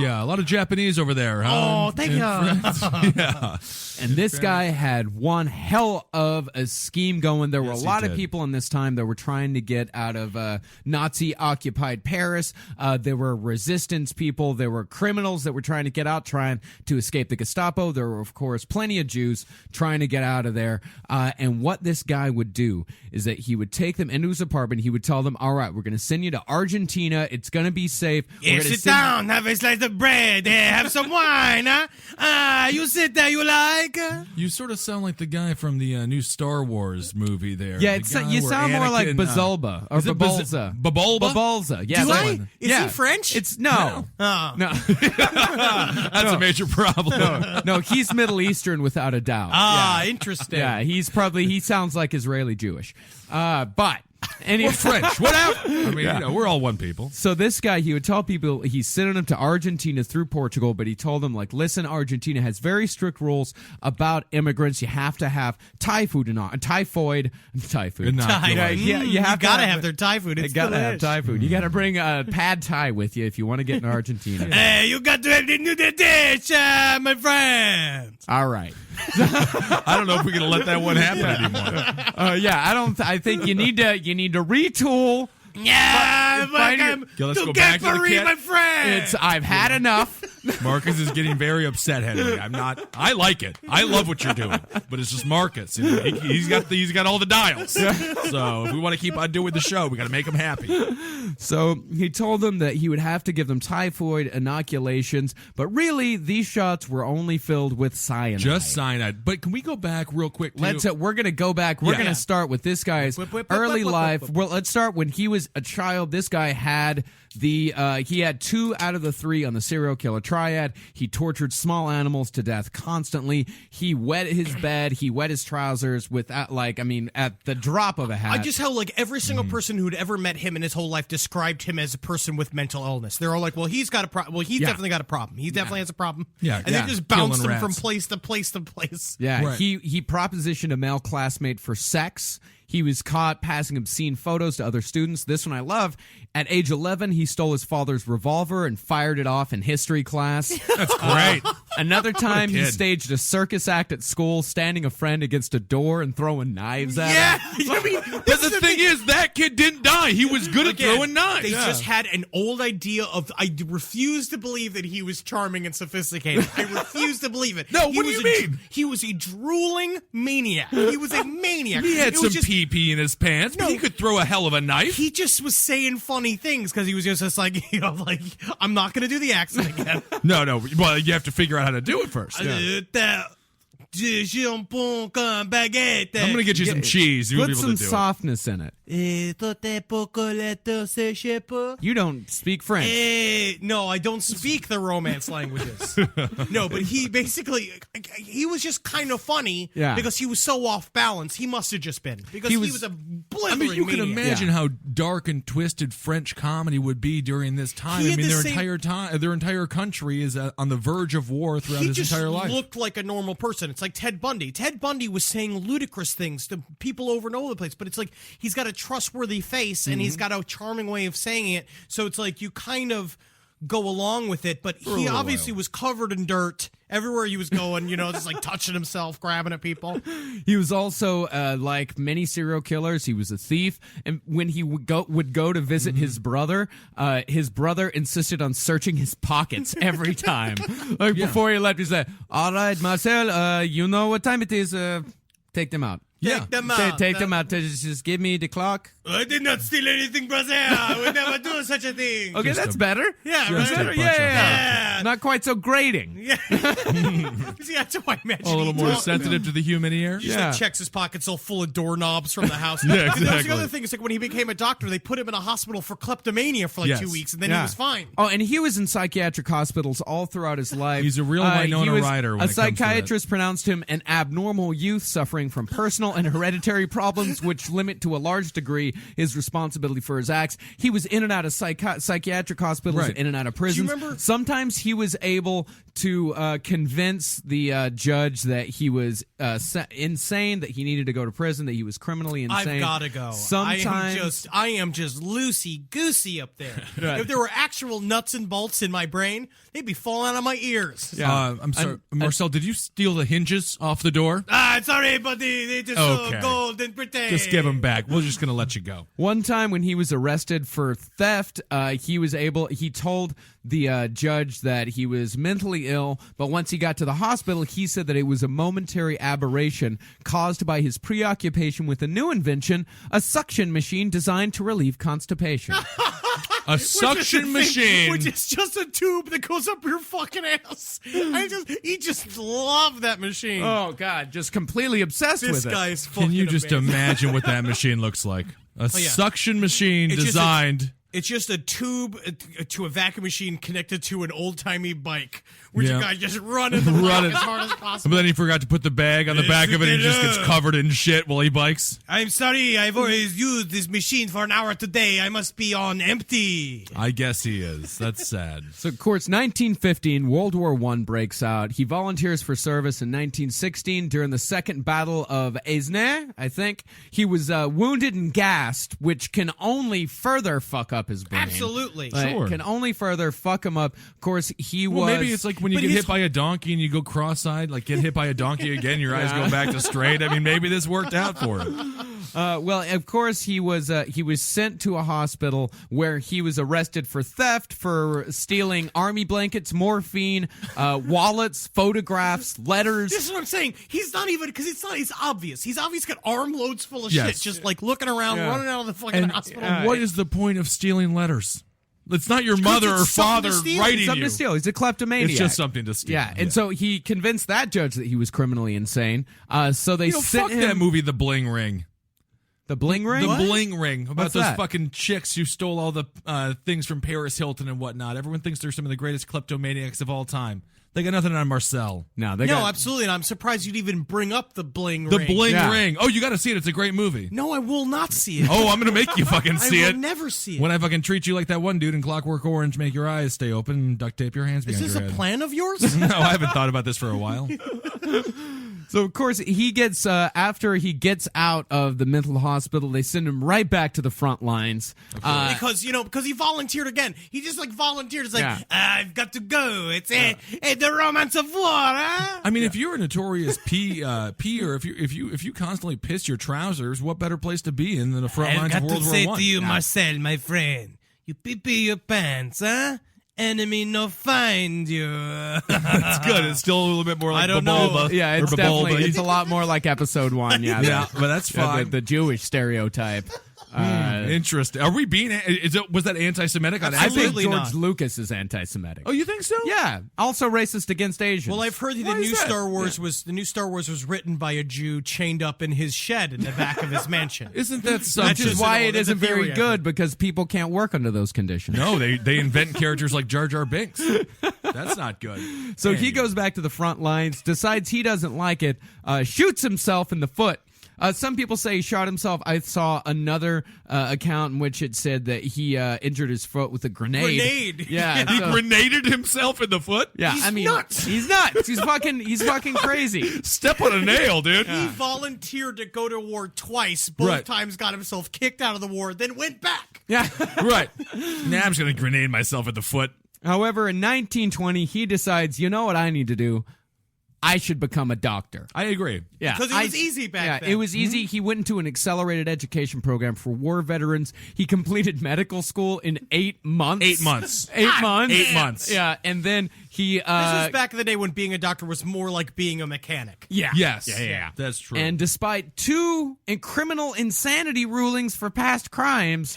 Yeah, a lot of Japanese over there, huh? oh, thank you." Yeah. And this guy had one hell of a scheme going. There were Yes, a he lot of did. people in this time that were trying to get out of Nazi-occupied Paris. There were resistance people. There were criminals that were trying to get out, trying to escape the Gestapo. There were, of course, plenty of Jews trying to get out of there. And what this guy would do is that he would take them into his apartment. He would tell them, all right, we're going to send you to Argentina. It's going to be safe. We're Yeah, gonna sit send you- down, have a slice of bread, have some wine, huh? You sit there, you like? You sort of sound like the guy from the new Star Wars movie there. Yeah, The guy you where sound more like Anakin, Bazulba or is it Babolza. Babolba? Babolza. Yeah, Do that I? one. Is Yeah. he French? It's no. Oh. No. That's a major problem. No, he's Middle Eastern without a doubt. Interesting. Yeah, he sounds like Israeli Jewish. But And Or French, whatever. I mean, we're all one people. So this guy, he would tell people he's sending them to Argentina through Portugal, but he told them, like, listen, Argentina has very strict rules about immigrants. You have to have typhoid. Inoculation. You have gotta have their Thai food. It's You gotta have delish. Thai food. You gotta bring a pad Thai with you if you want to get in Argentina. Hey, you got to have the new dish, my friends. All right. I don't know if we're going to let that one happen anymore. I think you need to retool. Yeah, Find Okay, let's go back to the cat. my friend. I've had enough. Marcus is getting very upset, Henry. I like it. I love what you're doing, but it's just Marcus. He's got all the dials. So if we want to keep on doing the show, we got to make him happy. So he told them that he would have to give them typhoid inoculations, but really these shots were only filled with cyanide. Just cyanide. But can we go back real quick? We're gonna go back. We're gonna start with this guy's early life. Well, let's start when he was a child. This guy had he had 2 out of the 3 on the serial killer triad. He tortured small animals to death constantly. He wet his bed. He wet his trousers without, at the drop of a hat. I just how every single person who'd ever met him in his whole life described him as a person with mental illness. They're all like, well, he's got a problem. Well, he's definitely got a problem. He definitely has a problem. Yeah, and they just bounced Killing him from rats. place to place to place. Yeah, Right. he propositioned a male classmate for sex. He was caught passing obscene photos to other students. This one I love. At age 11, he stole his father's revolver and fired it off in history class. That's great. Another time, he kid. staged a circus act at school, standing a friend against a door and throwing knives at him. I mean, But the thing is, that kid didn't die. He was good at throwing knives. They just had an old idea of. I refuse to believe that he was charming and sophisticated. I refuse to believe it. No, what do you mean? He was a drooling maniac. He was a maniac. He had It was some just- pee in his pants, but No. he could throw a hell of a knife. He just was saying funny things because he was just like, I'm not going to do the accent again. No. Well, you have to figure out how to do it first. I'm I'm going to get you some cheese. You'll be Put able to some do softness in it. You don't speak French. No, I don't speak the Romance languages. No, but he was just kind of funny because he was so off balance. He must have just been because he was a blithering I mean, you can maniac. imagine how dark and twisted French comedy would be during this time. He I had mean, the their entire country is on the verge of war throughout He his just entire life. looked like a normal person. It's like Ted Bundy. Ted Bundy was saying ludicrous things to people over and over the place, but it's like he's got a trustworthy face and he's got a charming way of saying it. So it's like you kind of go along with it, but he obviously was covered in dirt everywhere he was going, just like touching himself, grabbing at people. He was also, like many serial killers, he was a thief. And when he would go to visit his brother insisted on searching his pockets every time. Before he left, he said, "All right, Marcel, you know what time it is. Take them out." Take them out. Take them out. Just give me the clock. I did not steal anything, brother. I would never do such a thing. Okay, that's better. Yeah, Just right? a bunch of Yeah. Not quite so grating. Yeah. See, that's how I imagine A little he more talked. sensitive to the human ear. He just like, checks his pockets all full of doorknobs from the house. Yeah, That was exactly. the other thing. Is like when he became a doctor, they put him in a hospital for kleptomania for like 2 weeks, and then he was fine. Oh, and he was in psychiatric hospitals all throughout his life. He's a real Winona Ryder when A it comes to that. psychiatrist pronounced him an abnormal youth suffering from personal and hereditary problems, which limit to a large degree his responsibility for his acts. He was in and out of psychiatric hospitals, Right. in and out of prisons. remember- Sometimes he was able to convince the judge that he was insane, that he needed to go to prison, that he was criminally insane. I've got to go. Sometimes I am just loosey goosey up there. Right. If there were actual nuts and bolts in my brain, they'd be falling out of my ears. I'm sorry, Marcel. Did you steal the hinges off the door? Sorry, buddy. They just Okay. so gold and pretty. Just give them back. We're just going to let you go. One time when he was arrested for theft, he told the judge that he was mentally ill, but once he got to the hospital, he said that it was a momentary aberration caused by his preoccupation with a new invention, a suction machine designed to relieve constipation. A suction machine. Which is just a tube that goes up your fucking ass. He just loved that machine. Oh, God, just completely obsessed This with it. guy's fucking Can you just amazing. imagine what that machine looks like? A yeah. suction machine It's just designed It's just a tube to a vacuum machine connected to an old-timey bike, where the guy just running the bike as hard as possible. But then he forgot to put the bag on the back of it and he just gets covered in shit while he bikes. I'm sorry, I've always used this machine for an hour today. I must be on empty. I guess he is. That's sad. So, of course, 1915, World War I breaks out. He volunteers for service in 1916 during the Second Battle of Aisne, I think. He was wounded and gassed, which can only further fuck up his brain. Absolutely. Like, can only further fuck him up. Of course, he was... Maybe it's like when you get hit by a donkey and you go cross-eyed, like get hit by a donkey again, your eyes go back to straight. I mean, maybe this worked out for him. Well, of course, he was sent to a hospital where he was arrested for theft, for stealing army blankets, morphine, wallets, photographs, letters. This is what I'm saying. He's not even, because it's obvious. He's obviously got armloads full of shit, just like looking around, running out of the fucking hospital. What is the point of stealing letters? It's not your mother or father writing something you. to steal. He's a kleptomaniac. It's just something to steal. Yeah, and so he convinced that judge that he was criminally insane. So they sent fuck him... that movie, The Bling Ring. The Bling Ring? The Bling Ring. About What's those that? fucking chicks who stole all the things from Paris Hilton and whatnot. Everyone thinks they're some of the greatest kleptomaniacs of all time. They got nothing on Marcel. No, absolutely. And I'm surprised you'd even bring up the Bling The Ring. Bling Ring. Oh, you got to see it. It's a great movie. No, I will not see it. Oh, I'm going to make you fucking see I it. will never see it. When I fucking treat you like that one dude in Clockwork Orange, make your eyes stay open and duct tape your hands behind Is your this head. a plan of yours? No, I haven't thought about this for a while. So, of course, he gets, after he gets out of the mental hospital, they send him right back to the front lines. Because he volunteered again. He just volunteered. It's like, I've got to go. It's the romance of war, huh? I mean, if you're a notorious peer, if you constantly piss your trousers, what better place to be in than the front lines of World War I? I've got to say to you, Marcel, my friend, you pee your pants, huh? Enemy no find you. That's good. It's still a little bit more like I don't know. Babulba. Yeah, it's or definitely, Babulba. it's a lot more like episode 1, yeah. Yeah, but that's fine. The Jewish stereotype. Interesting. Are we being? Was that anti-Semitic? On I think Absolutely George not. Lucas is anti-Semitic. Oh, you think so? Yeah, also racist against Asians. Well, I've heard that Why the is new that? Star Wars was written by a Jew chained up in his shed in the back of his mansion. Isn't that something? which is just why an- it that's a isn't very theory, I good, because people can't work under those conditions. No, they invent characters like Jar Jar Binks. That's not good. So he goes back to the front lines, decides he doesn't like it, shoots himself in the foot. Some people say he shot himself. I saw another account in which it said that he injured his foot with a grenade. Grenade? Yeah. He so- grenaded himself in the foot. yeah, He's I mean, nuts. He's nuts. He's fucking crazy. Step on a nail, dude. He volunteered to go to war twice. Both Right. times got himself kicked out of the war, then went back. Yeah. Right. Now I'm just gonna grenade myself at the foot. However, in 1920, he decides, you know what I need to do? I should become a doctor. I agree. Yeah, Because it was easy back then. it was easy. He went into an accelerated education program for war veterans. He completed medical school in 8 months. 8 months. 8 months. 8 months. Yeah, and then he. This was back in the day when being a doctor was more like being a mechanic. Yeah. Yes. Yeah. That's true. And despite 2 criminal insanity rulings for past crimes,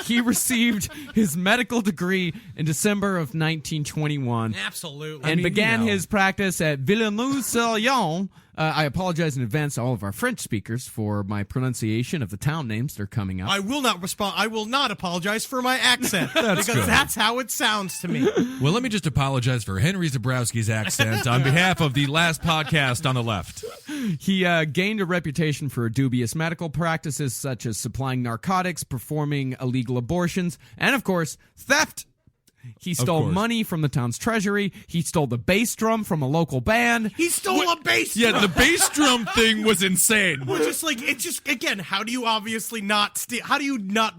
he received his medical degree in December of 1921. Absolutely. And began you know. his practice at Villeneuve-sur-Yonne. I apologize in advance to all of our French speakers for my pronunciation of the town names. They're coming up. I will not respond. I will not apologize for my accent. That's because good. that's how it sounds to me. Well, let me just apologize for Henry Zabrowski's accent on behalf of the last podcast on the left. He gained a reputation for dubious medical practices such as supplying narcotics, performing illegal abortions, and, of course, theft. He stole course. money from the town's treasury. He stole the bass drum from a local band. He stole a bass Yeah, drum. the bass drum thing was insane. Well, it's just again, how do you obviously not steal? How do you not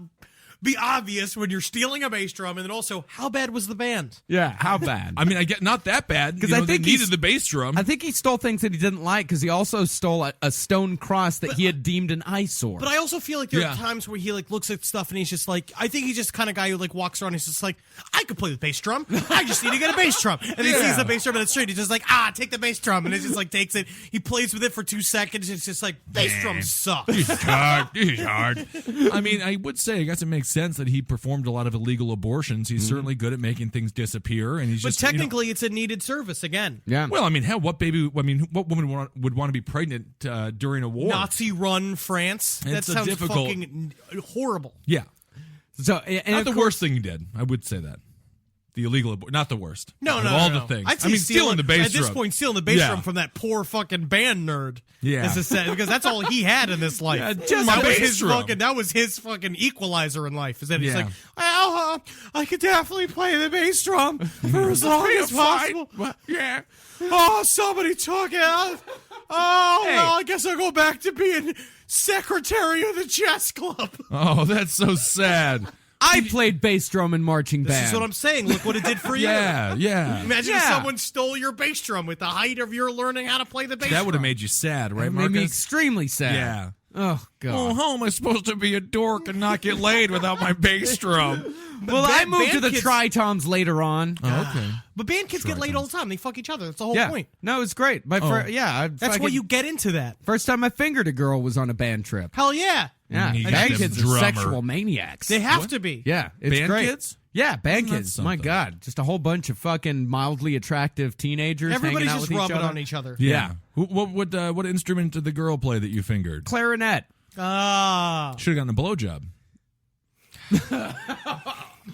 be obvious when you're stealing a bass drum? And then also, how bad was the band? Yeah, how bad? I mean, I get not that bad because I they think he's- needed the bass drum. I think he stole things that he didn't like because he also stole a stone cross that he had deemed an eyesore. But I also feel like there Yeah. are times where he looks at stuff and he's just like, I think he's just the kind of guy who walks around and he's just like, I could play the bass drum. I just need to get a bass drum. And he sees the bass drum in the street. He's just like, take the bass drum. And it just takes it. He plays with it for 2 seconds. It's just like, bass drums suck. This is hard. This is hard. I mean, I would say I guess it makes sense that he performed a lot of illegal abortions. He's certainly good at making things disappear, and he's But just technically, it's a needed service again. yeah. Well, I mean, hell, what woman would want to be pregnant during a war? Nazi-run France. That It's a sounds difficult- fucking horrible. Yeah. So, and Not of the course- worst thing you did. I would say that. The illegal abortion. Not the worst. No, Of no, all no. the things. I'd say stealing the bass At this drum. point, stealing the bass Yeah. drum from that poor fucking band nerd. Yeah. Is a set, because that's all he had in this life. Yeah, just that my was bass his drum. that was his fucking equalizer in life. Is that he's Yeah. like, well, I could definitely play the bass drum for as long as possible. Yeah. Oh, somebody took it. Oh, well, I guess I'll go back to being secretary of the chess club. Oh, that's so sad. I played bass drum in marching band. This is what I'm saying. Look what it did for you. Yeah, yeah. Imagine if Yeah. someone stole your bass drum with the height of your learning how to play the bass drum. That would have made you sad, right, It made me Marcus? extremely sad. Yeah. Oh, God. Oh, how am I supposed to be a dork and not get laid without my bass drum? Well, I moved to band the kids- tritoms later on. Oh, okay. But band kids get laid all the time. They fuck each other. That's the whole Yeah. point. No, it's great. That's why you get into that. First time I fingered a girl was on a band trip. Hell yeah. Yeah, Need band them kids are drummer. sexual maniacs. They have to be. Yeah, it's Band great. kids? Yeah, band Isn't that kids. My something? God, just a whole bunch of fucking mildly attractive teenagers Everybody's hanging out just with rubbing each other. on each other. Yeah. What instrument did the girl play that you fingered? Clarinet. Ah. Should have gotten a blowjob.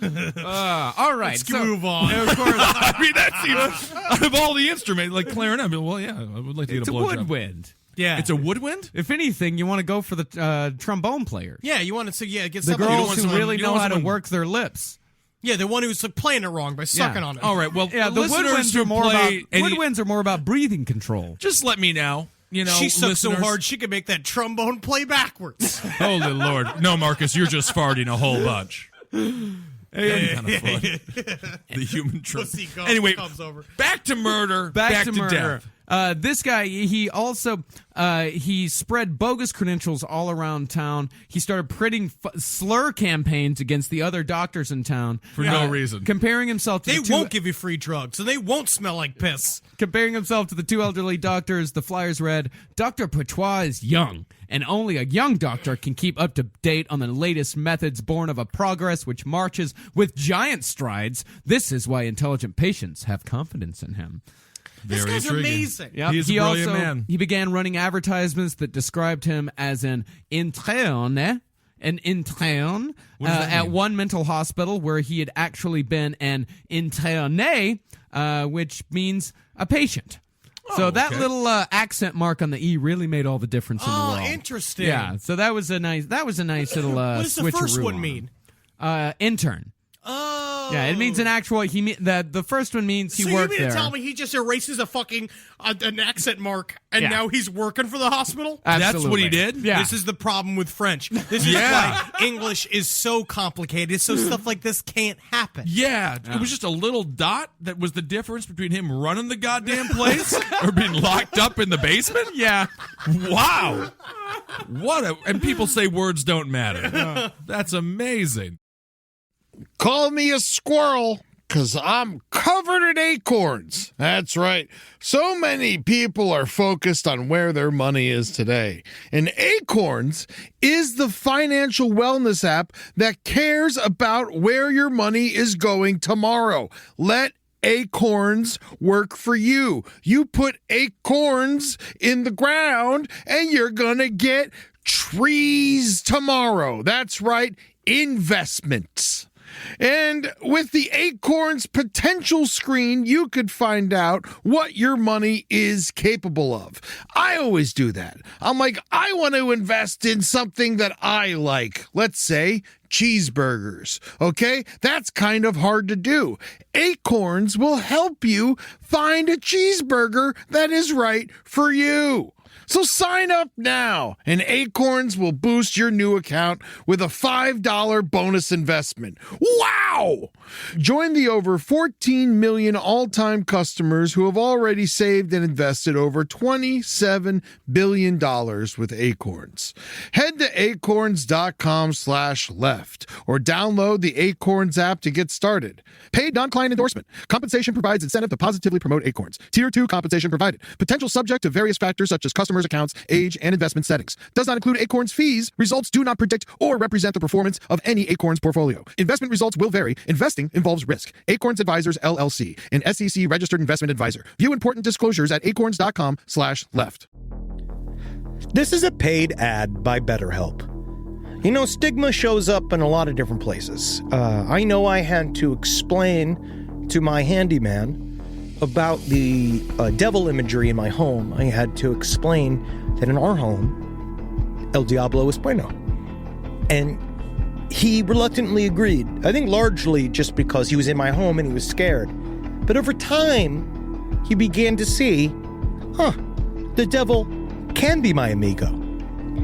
All right, Let's move on. Of course, I mean, that seems out of all the instruments, like clarinet. Well, yeah, I would like to get it's a a blowjob. woodwind. Yeah. It's a woodwind. If anything, you want to go for the trombone player. Yeah, you want to get The somebody girls who who wants really you know don't how to want- work their lips. Yeah, the one who's like, playing it wrong by sucking on it. All right. Well, Yeah, the listeners woodwinds who are more about play any- woodwinds are more about breathing control. Just let me know. You know, She sucks so listeners. hard she could make that trombone play backwards. Holy Lord! No, Marcus, you're just farting a whole bunch. Hey, kind of fun. The human trope. Pussy comes, Anyway, comes over. back to murder. Back to murder. Death. This guy, he also he spread bogus credentials all around town. He started printing slur campaigns against the other doctors in town For no reason. comparing himself to They the two, won't give you free drugs, and they won't smell like piss. comparing himself to the two elderly doctors. The flyers read, "Dr. Petoit is young, and only a young doctor can keep up to date on the latest methods born of a progress which marches with giant strides. This is why intelligent patients have confidence in him." This Very guy's intriguing. amazing. Yep. He's a he brilliant also, man. He began running advertisements that described him as an interne at mean? one mental hospital where he had actually been an interne, which means a patient. So that okay. little accent mark on the E really made all the difference in the Oh, world. interesting. Yeah, so that was a nice little What does the first switcheroo one on mean? him. Intern. Oh. Yeah, it means an actual. The first one means he so worked you mean there. to tell me he just erases a fucking an accent mark and Yeah. now he's working for the hospital? That's what he did? Yeah. This is the problem with French. This is Yeah. why English is so complicated, so stuff like this can't happen. Yeah, it was just a little dot that was the difference between him running the goddamn place or being locked up in the basement. Yeah. Wow. And people say words don't matter. That's amazing. Call me a squirrel, 'cause I'm covered in acorns. That's right. So many people are focused on where their money is today. And Acorns is the financial wellness app that cares about where your money is going tomorrow. Let Acorns work for you. You put acorns in the ground and you're gonna get trees tomorrow. That's right, investments. And with the Acorns potential screen, you could find out what your money is capable of. I always do that. I'm like, I want to invest in something that I like. Let's say cheeseburgers. Okay? That's kind of hard to do. Acorns will help you find a cheeseburger that is right for you. So sign up now, and Acorns will boost your new account with a $5 bonus investment. Wow! Join the over 14 million all-time customers who have already saved and invested over $27 billion with Acorns. Head to acorns.com/left or download the Acorns app to get started. Paid non-client endorsement. Compensation provides incentive to positively promote Acorns. Tier 2 compensation provided. Potential subject to various factors such as customers' accounts, age, and investment settings. Does not include Acorns fees. Results do not predict or represent the performance of any Acorns portfolio. Investment results will vary. Investing involves risk. Acorns Advisors, LLC, an SEC registered investment advisor. View important disclosures at acorns.com/left. This is a paid ad by BetterHelp. You know, stigma shows up in a lot of different places. I know I had to explain to my handyman about the devil imagery in my home. I had to explain that in our home, El Diablo es bueno. And he reluctantly agreed. I think largely just because he was in my home and he was scared. But over time, he began to see, the devil can be my amigo.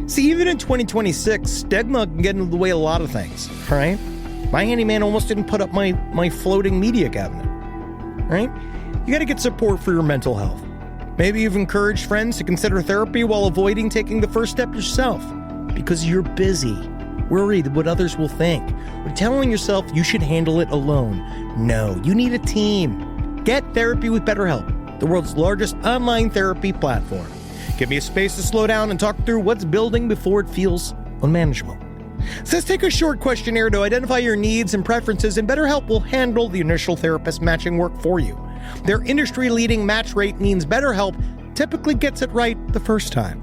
See, even in 2026, stigma can get in the way of a lot of things, right? My handyman almost didn't put up my floating media cabinet, right? You got to get support for your mental health. Maybe you've encouraged friends to consider therapy while avoiding taking the first step yourself because you're busy, worried what others will think, or telling yourself you should handle it alone. No, you need a team. Get therapy with BetterHelp, the world's largest online therapy platform. Give me a space to slow down and talk through what's building before it feels unmanageable. So let's take a short questionnaire to identify your needs and preferences, and BetterHelp will handle the initial therapist matching work for you. Their industry-leading match rate means BetterHelp typically gets it right the first time.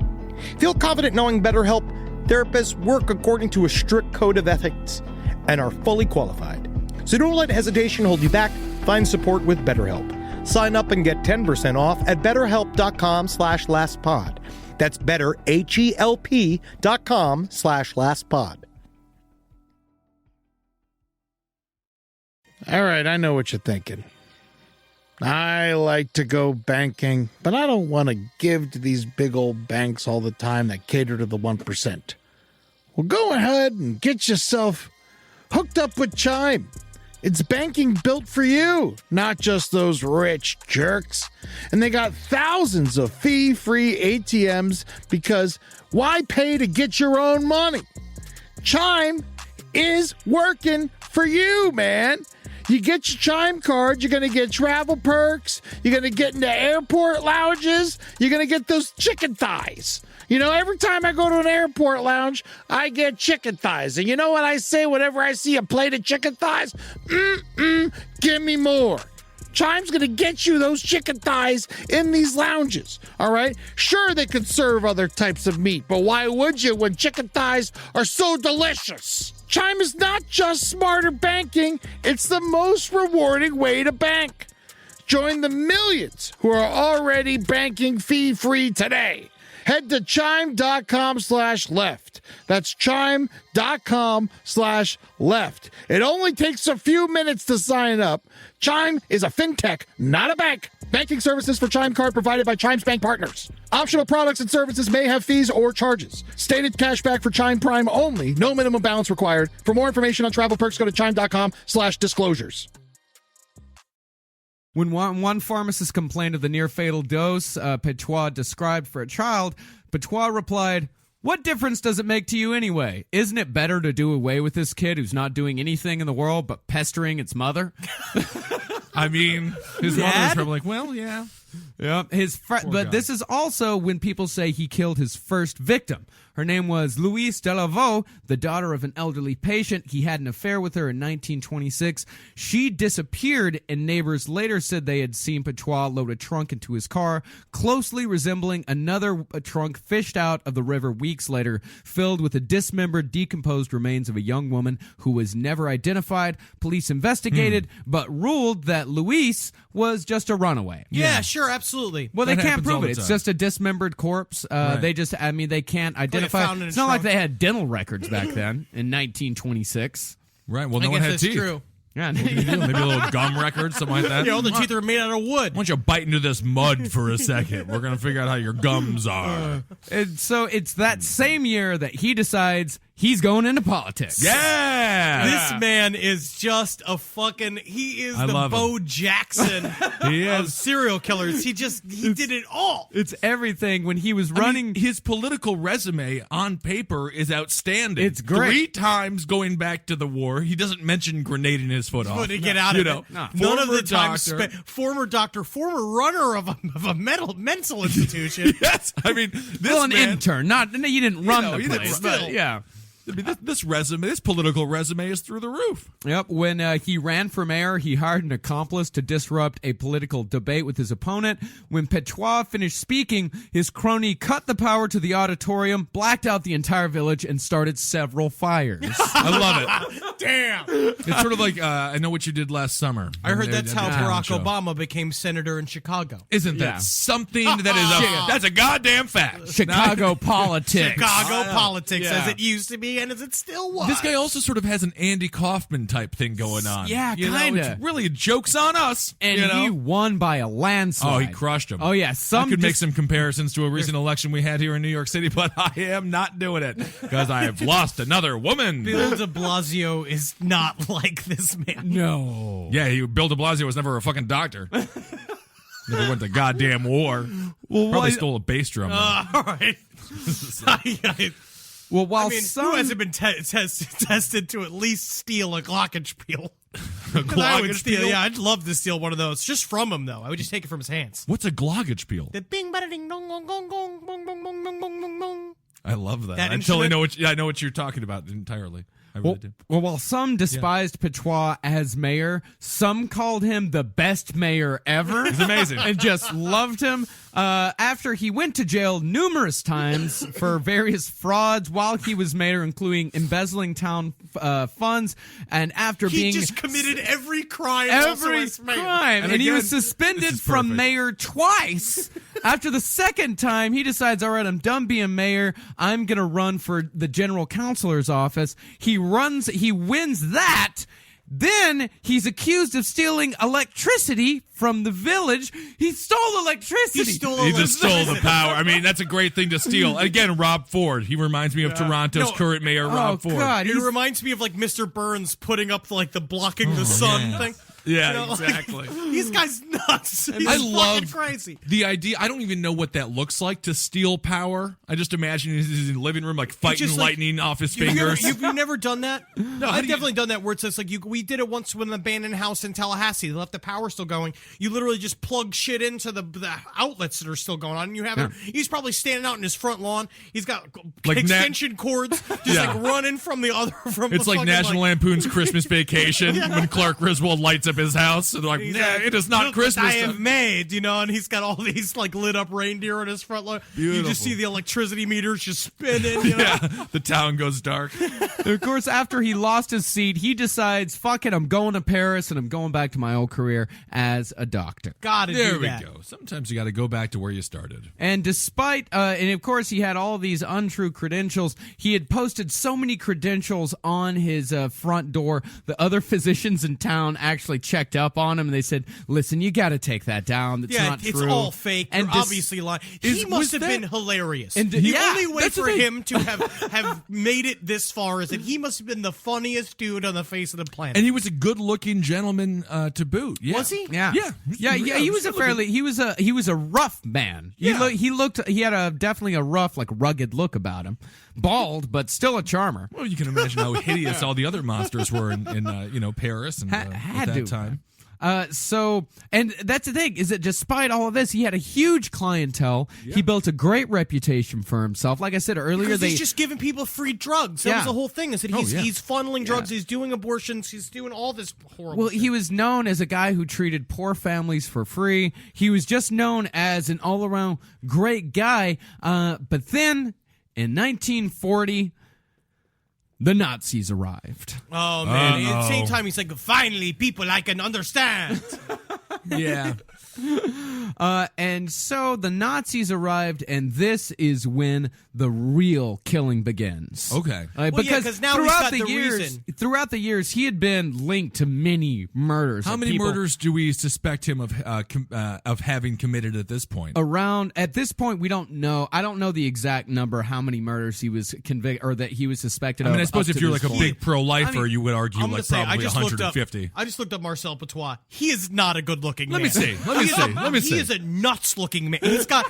Feel confident knowing BetterHelp therapists work according to a strict code of ethics and are fully qualified. So don't let hesitation hold you back. Find support with BetterHelp. Sign up and get 10% off at betterhelp.com/lastpod. That's betterhelp.com/lastpod. All right, I know what you're thinking. I like to go banking, but I don't want to give to these big old banks all the time that cater to the 1%. Well, go ahead and get yourself hooked up with Chime. It's banking built for you, not just those rich jerks. And they got thousands of fee-free ATMs because why pay to get your own money? Chime is working for you, man. You get your Chime card, you're going to get travel perks, you're going to get into airport lounges, you're going to get those chicken thighs. You know, every time I go to an airport lounge, I get chicken thighs. And you know what I say whenever I see a plate of chicken thighs? Give me more. Chime's going to get you those chicken thighs in these lounges, all right? Sure, they could serve other types of meat, but why would you when chicken thighs are so delicious? Chime is not just smarter banking, it's the most rewarding way to bank. Join the millions who are already banking fee-free today. Head to chime.com/left. That's chime.com/left. It only takes a few minutes to sign up. Chime is a fintech, not a bank. Banking services for Chime Card provided by Chime's bank partners. Optional products and services may have fees or charges. Stated cashback for Chime Prime only. No minimum balance required. For more information on travel perks, go to chime.com/disclosures. When one pharmacist complained of the near-fatal dose Petoit described for a child, Petoit replied, "What difference does it make to you anyway? Isn't it better to do away with this kid who's not doing anything in the world but pestering its mother?" I mean, his mother was probably like, well, yeah. Yeah, but this is also when people say he killed his first victim. Her name was Louise Delavaux, the daughter of an elderly patient. He had an affair with her in 1926. She disappeared, and neighbors later said they had seen Petoit load a trunk into his car, closely resembling another trunk fished out of the river weeks later, filled with the dismembered, decomposed remains of a young woman who was never identified. Police investigated, but ruled that Louise was just a runaway. Yeah, sure, absolutely. Well, they That can't happens all prove the it. It's time. just a dismembered corpse. They can't identify. found in It's a not like trunk. they had dental records back then in 1926. Right. Well, I no one guess had that's teeth. true. Yeah, Maybe a little gum record, something like that. You know, the teeth are made out of wood. Why don't you bite into this mud for a second? We're going to figure out how your gums are. And so it's that same year that he decides he's going into politics. Yeah! This man is just a fucking. He is I the love Bo Jackson He of is. serial killers. He did it all. It's everything. When he was I running, mean, his political resume on paper is outstanding. It's great. 3 times going back to the war. He doesn't mention grenading his foot off. To get out You of know, it. no. None of the Former time doctor. former doctor, former runner of a mental institution. Yes, I mean, this well, an man, intern. You didn't run know, the he didn't place, run- but yeah. This political resume is through the roof. Yep. When he ran for mayor, he hired an accomplice to disrupt a political debate with his opponent. When Petoit finished speaking, his crony cut the power to the auditorium, blacked out the entire village, and started several fires. I love it. Damn. It's sort of like I Know What You Did Last Summer. I heard that's how Barack show. Obama became senator in Chicago. Isn't that something that is that's a goddamn fact? Chicago politics. Chicago politics, as it used to be and as it still was. This guy also sort of has an Andy Kaufman type thing going on. Yeah, You know, kinda. it's really jokes on us. And you know? he won by a landslide. Oh, he crushed him. Oh, yeah. I could make some comparisons to a recent election we had here in New York City, but I am not doing it because I have lost another woman. Bill de Blasio is not like this man. No. Yeah, Bill de Blasio was never a fucking doctor. Never went to goddamn war. Well, Probably stole a bass drum. All right. Well, while who hasn't been tested to at least steal a glockenspiel? I would steal. Yeah, I'd love to steal one of those just from him, though. I would just take it from his hands. What's a glockenspiel? The bing, bada, ding, dong, gong, gong, gong, bong, bong, bong, bong, bong, bong, bong. I love that. That I totally instrument? know I know what you're talking about entirely. I really do. Well, while some despised Petoit as mayor, some called him the best mayor ever. He's amazing. And just loved him. After he went to jail numerous times for various frauds while he was mayor, including embezzling town funds, and after He just committed every crime. every also as mayor. crime, and he again, was this suspended is from perfect. mayor twice. After the second time, he decides, all right, I'm done being mayor. I'm going to run for the general counselor's office. He wins that. Then he's accused of stealing electricity from the village. He stole electricity. He just stole the power. I mean, that's a great thing to steal. Again, Rob Ford. He reminds me of Toronto's current mayor, Rob Ford. God, It reminds me of like Mr. Burns putting up like the blocking the sun thing. Yeah, You know, like, exactly. These guys nuts. He's I fucking love crazy. the idea. I don't even know what that looks like to steal power. I just imagine he's in the living room, like fighting just like- lightning off his You've fingers. never done that? No, how I've do you- definitely done that where it's just like we did it once with an abandoned house in Tallahassee. They left the power still going. You literally just plug shit into the outlets that are still going on, and you have it. He's probably standing out in his front lawn. He's got Like extension cords just Yeah. like running from the other. From It's the like fucking, National Lampoon's Christmas Vacation when Clark Griswold lights up his house. And they're like, He's nah, like, it is not "Look Christmas. what I have made, you know, and he's got all these like lit up reindeer on his front lawn. You Beautiful. just see the electricity meters just spinning. You know? Yeah, the town goes dark. Of course, after he lost his seat, he decides, fuck it, I'm going to Paris and I'm going back to my old career as a doctor. Gotta There do we that. go. Sometimes you got to go back to where you started. And despite, and of course, he had all these untrue credentials. He had posted so many credentials on his front door. The other physicians in town actually checked up on him, and they said, "Listen, you got to take that down. That's not it's true. all fake. And You're obviously lying. He must have been hilarious. And the yeah, only way that's the for thing. him to have made it this far is that he must have been the funniest dude on the face of the planet. And he was a good-looking gentleman to boot. Yeah. Was he? Yeah, Yeah. He was a fairly. He was a rough man. Yeah. He looked. He had definitely a rough, like rugged look about him. Bald, but still a charmer. Well, you can imagine how hideous all the other monsters were in Paris and Had at to. that time. So, and that's the thing, is that despite all of this, he had a huge clientele. He built a great reputation for himself. Like I said earlier, because he's just giving people free drugs. That was the whole thing. Is that he's funneling drugs. He's doing abortions. He's doing all this horrible. Well, shit. he was known as a guy who treated poor families for free. He was just known as an all-around great guy. But then, in 1940, the Nazis arrived. Oh man! At the same time, he's like, "Finally, people I can understand." Yeah. And so the Nazis arrived, and this is when the real killing begins. Okay. Because 'cause now he's got the reason. throughout the years, he had been linked to many murders. How of many people murders do we suspect him of having committed at this point? around? At this point, we don't know. I don't know the exact number. How many murders he was convicted or that he was suspected of. I mean, I suppose up if to you're this like a point. big pro-lifer, I mean, you would argue I'm like gonna say, probably I just looked 150. I just looked up Marcel Petoit. He is not a good-looking man. Let me see. He is a nuts-looking man. He's got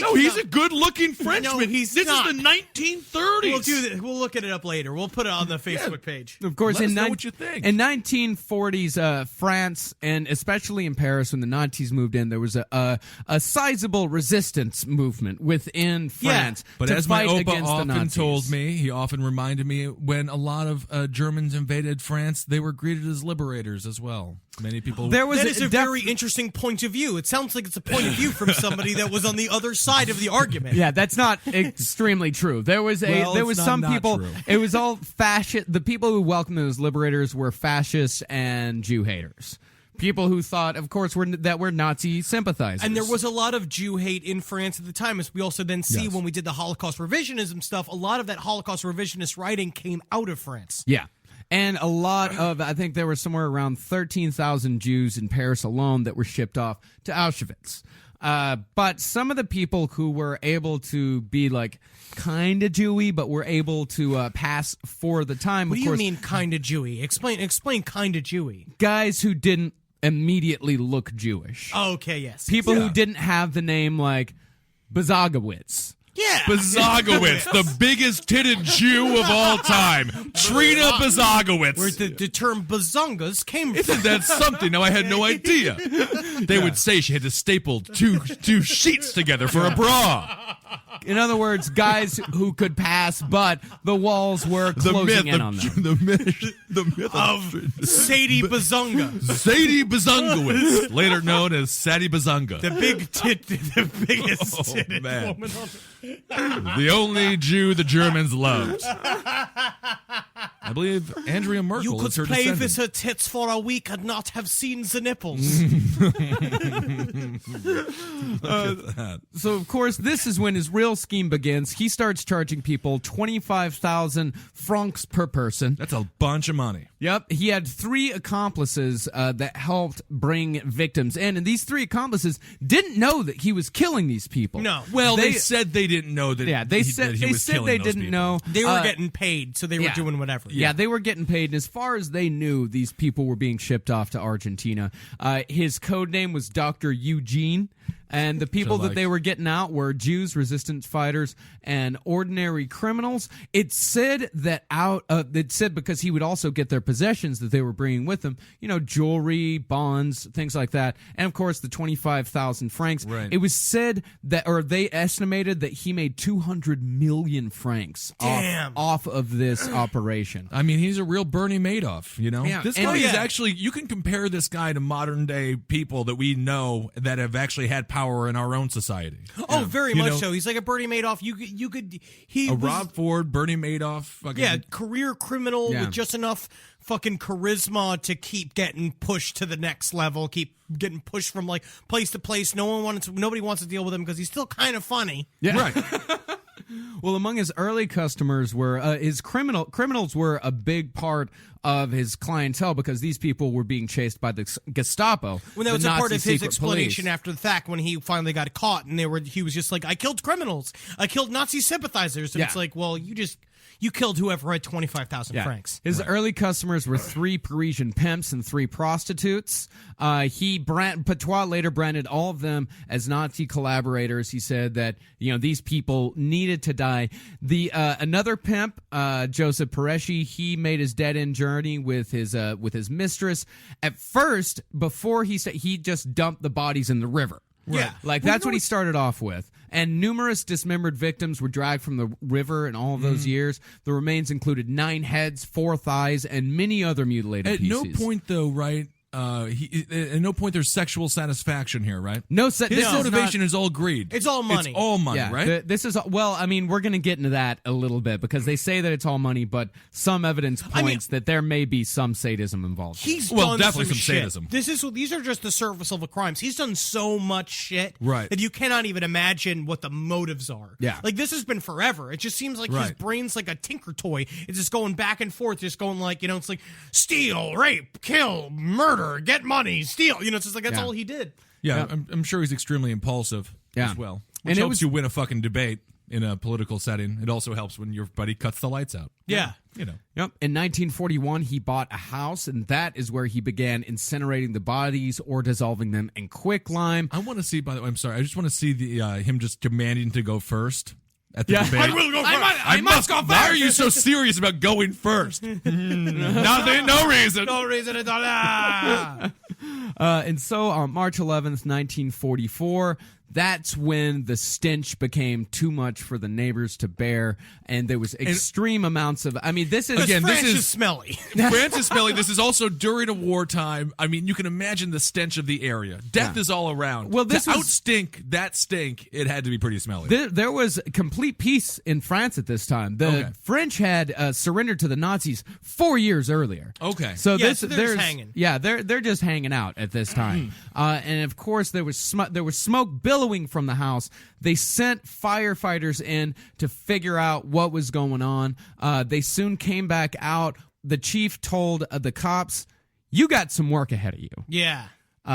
No, he's a good-looking Frenchman. No, he's this not. is the 1930s. We'll do this. We'll look at it up later. We'll put it on the Facebook page. Of course, Let us know what you think. In 1940s, France, and especially in Paris, when the Nazis moved in, there was a sizable resistance movement within France. But to as my fight Opa against the often Nazis. told me, he often reminded me, when a lot of Germans invaded France, they were greeted as liberators as well. Many people. There was That is a very interesting point of view. It sounds like it's a point of view from somebody that was on the other side of the argument. Yeah, that's not extremely true. There was some people. True. It was all fascist. The people who welcomed them as liberators were fascists and Jew haters. People who thought, of course, were Nazi sympathizers. And there was a lot of Jew hate in France at the time, as we also then see when we did the Holocaust revisionism stuff. A lot of that Holocaust revisionist writing came out of France. Yeah. And a lot of, I think there were somewhere around 13,000 Jews in Paris alone that were shipped off to Auschwitz. But some of the people who were able to be like kind of Jewy, but were able to pass for the time. What of do course, you mean kind of Jewy? Explain kind of Jewy. guys who didn't immediately look Jewish. Okay, yes. People who didn't have the name like Bazagowitz. Yeah. Bazagowitz, the biggest titted Jew of all time. Trina Bazagowitz. Where the term bazongas came from. Isn't that something? No, I had no idea. They would say she had to staple two sheets together for a bra. In other words, guys who could pass, but the walls were closing in on them. The myth of Sadie Bazunga. Sadie Bazungowitz, later known as Sadie Bazunga. The biggest titted man. woman on The only Jew the Germans loved. I believe Andrea Merkel You could is her play descendant. with her tits for a week and not have seen the nipples. So, of course, this is when his real scheme begins. He starts charging people 25,000 francs per person. That's a bunch of money. Yep. He had 3 accomplices that helped bring victims in, and these 3 accomplices didn't know that he was killing these people. No. Well, they said they didn't know that. Yeah, they said that he was killing they those didn't people. know. They were getting paid, so they were doing whatever. Yeah, they were getting paid, and as far as they knew, these people were being shipped off to Argentina. His code name was Dr. Eugene. And the people that they were getting out were Jews, resistance fighters, and ordinary criminals. It said that because he would also get their possessions that they were bringing with them, jewelry, bonds, things like that, and of course the 25,000 francs. Right. It was said that, or they estimated that he made 200 million francs off of this operation. I mean, he's a real Bernie Madoff, Yeah. This guy is actually, you can compare this guy to modern day people that we know that have actually had power in our own society. Oh, very much so. He's like a Bernie Madoff. Rob Ford, Bernie Madoff. Fucking, career criminal with just enough fucking charisma to keep getting pushed to the next level, keep getting pushed from like place to place. Nobody wants to deal with him because he's still kind of funny. Yeah. Right. Well, among his early customers were his criminals were a big part of his clientele because these people were being chased by the Gestapo. When that was the a part Nazi of his secret explanation police. after the fact, when he finally got caught, and he was just like, "I killed criminals, I killed Nazi sympathizers," and it's like, well, you killed whoever had 25,000 francs. His early customers were 3 Parisian pimps and 3 prostitutes. Petoit later branded all of them as Nazi collaborators. He said that these people needed to die. Another pimp, Joseph Peresci, he made his dead-end journey with his mistress. At first, before he just dumped the bodies in the river. Yeah. That's what he started off with. And numerous dismembered victims were dragged from the river in all of those years. The remains included 9 heads, 4 thighs, and many other mutilated pieces. At no point, though, right? At no point there's sexual satisfaction here, right? His motivation is all greed. It's all money. It's all money, right? This is we're going to get into that a little bit because they say that it's all money, but some evidence points that there may be some sadism involved. He's done definitely some shit. sadism. These are just the surface level crimes. He's done so much shit that you cannot even imagine what the motives are. Yeah, this has been forever. It just seems like his brain's like a tinker toy. It's just going back and forth, just going like it's like steal, rape, kill, murder. Get money, steal. It's just like that's all he did. Yeah, I'm sure he's extremely impulsive as well. Which helps you win a fucking debate. in a political setting. It also helps when your buddy cuts the lights out. Yeah. You know. Yep. In 1941, he bought a house, and that is where he began incinerating the bodies or dissolving them in quicklime. I want to see, by the way, I'm sorry, I just want to see the him just demanding to go first at the Yeah. debate. I will go first. I must go first. Why are you so serious about going first? Nothing, no reason. No reason at all. Ah. And so on March 11th, 1944, that's when the stench became too much for the neighbors to bear, and there was extreme amounts of. I mean, this is Again, France this is is smelly. Francis Smelly. This is also during a wartime. I mean, you can imagine the stench of the area. Death is all around. Well, this to was- outstink that stink. It had to be pretty smelly. There was complete peace in France at this time. The Okay. French had surrendered to the Nazis 4 years earlier. Okay. So Yeah, this so they're there's just hanging. Yeah, they're just hanging out at this time. And of course there was smoke billowing from the house. They sent firefighters in to figure out what was going on. They soon came back out. The chief told the cops, "You got some work ahead of you." Yeah.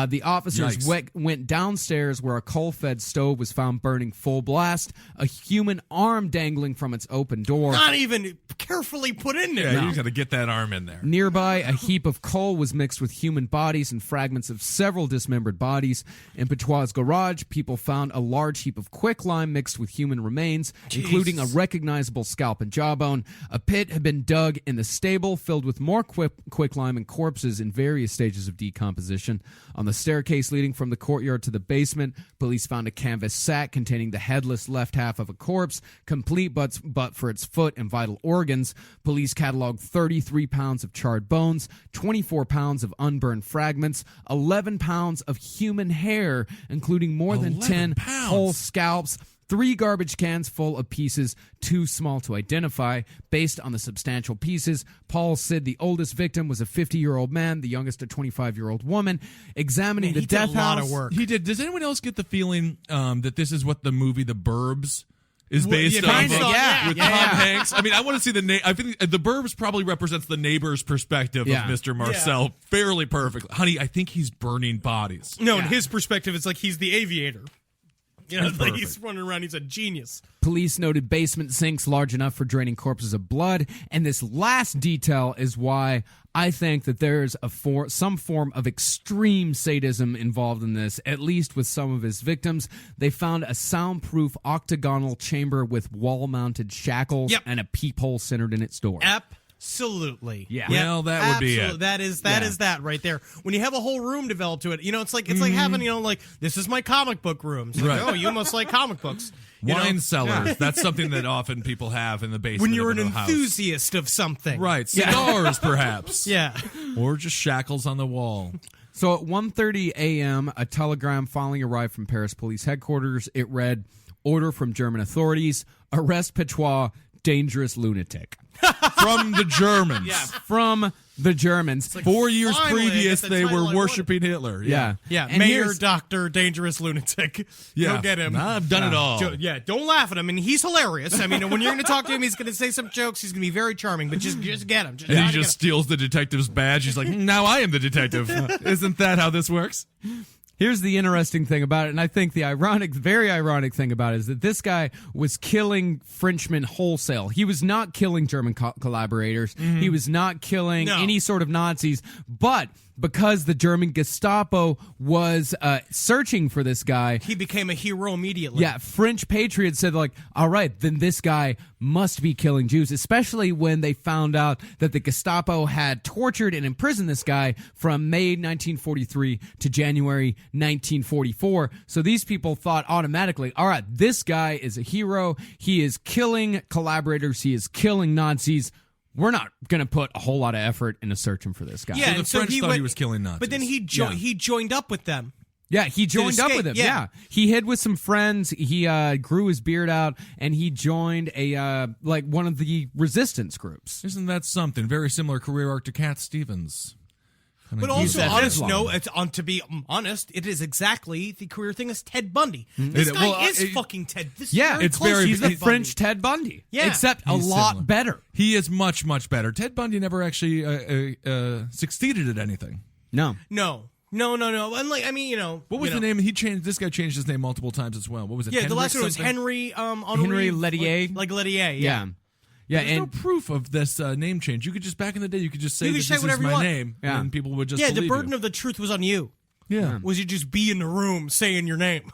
The officers Yikes. went downstairs where a coal-fed stove was found burning full blast, a human arm dangling from its open door. Not even carefully put in there. Yeah, you got to get that arm in there. Nearby, a heap of coal was mixed with human bodies and fragments of several dismembered bodies. In Petoit's garage, people found a large heap of quicklime mixed with human remains, including a recognizable scalp and jawbone. A pit had been dug in the stable, filled with more quicklime and corpses in various stages of decomposition. On the staircase leading from the courtyard to the basement, police found a canvas sack containing the headless left half of a corpse, complete but for its foot and vital organs. Police cataloged 33 pounds of charred bones, 24 pounds of unburned fragments, 11 pounds of human hair, including more than 11 10 pounds. whole scalps, 3 garbage cans full of pieces too small to identify. Based on the substantial pieces, Paul said the oldest victim was a 50-year-old man, the youngest a 25-year-old woman. Examining the he death did a lot house, of work. He did. Does anyone else get the feeling that this is what the movie The Burbs is based yeah, on? kinda, yeah. With Yeah. Tom Hanks. I mean, I want to see I think The Burbs probably represents the neighbor's perspective Yeah. of Mr. Marcel fairly perfectly. Honey, I think he's burning bodies. No, in his perspective, it's like he's the aviator. You know, like he's running around. He's a genius. Police noted basement sinks large enough for draining corpses of blood, and this last detail is why I think that there's some form of extreme sadism involved in this, at least with some of his victims. They found a soundproof octagonal chamber with wall-mounted shackles and a peephole centered in its door. Absolutely. Yeah. Well, that would be it. That is that right there. When you have a whole room developed to it, you know, it's like having, you know, like, this is my comic book room. It's like, Right. oh, you must like comic books. You Wine know? cellars. That's something that often people have in the basement When you're of an a house. enthusiast of something. Right. Cigars, perhaps. Yeah. Or just shackles on the wall. So at 1:30 a.m., a telegram finally arrived from Paris police headquarters. It read, "Order from German authorities, arrest Petoit, dangerous lunatic." From the Germans. From the Germans. 4 years finally, I previous, get the they title were I worshiping Hitler. Yeah. Yeah, And Mayor, here's- Doctor, Dangerous Lunatic. Yeah. Go get him. I've done it all. Don't laugh at him. And he's hilarious. I mean, when you're going to talk to him, he's going to say some jokes. He's going to be very charming, but just get him. And he just steals the detective's badge. He's like, now I am the detective. Isn't that how this works? Here's the interesting thing about it, and I think the very ironic thing about it is that this guy was killing Frenchmen wholesale. He was not killing German collaborators. He was not killing any sort of Nazis, but because the German Gestapo was searching for this guy, he became a hero immediately. yeah, French patriots said, like, all right, then this guy must be killing Jews, especially when they found out that the Gestapo had tortured and imprisoned this guy from May 1943 to January 1944. So these people thought automatically, all right, this guy is a hero. He is killing collaborators. He is killing Nazis. We're not going to put a whole lot of effort into searching for this guy. Yeah, So the and so French he thought went, he was killing Nazis. But then he joined up with them. Yeah, he joined up escape, with him. yeah. Yeah. He hid with some friends. He grew his beard out, and he joined one of the resistance groups. Isn't that something? Very similar career arc to Cat Stevens. But also, to be honest, it is exactly the career thing as Ted Bundy. This guy is fucking Ted. This Yeah, is very close he's to the Ted French Bundy. Ted Bundy. Yeah. Except a He's lot similar. better. He is much, much better. Ted Bundy never actually succeeded at anything. No. No. No. And like, I mean, What was the name? This guy changed his name multiple times as well. What was it? Yeah, the last one was something? Henry. Henry Lettier. Like Lettier. Yeah. Yeah, There's no and proof of this name change. You could just back in the day, you could just say You that could say this is whatever you my want. name, Yeah. and people would just Yeah, the believe burden you. of the truth was on you. Yeah. Was you just be in the room saying your name?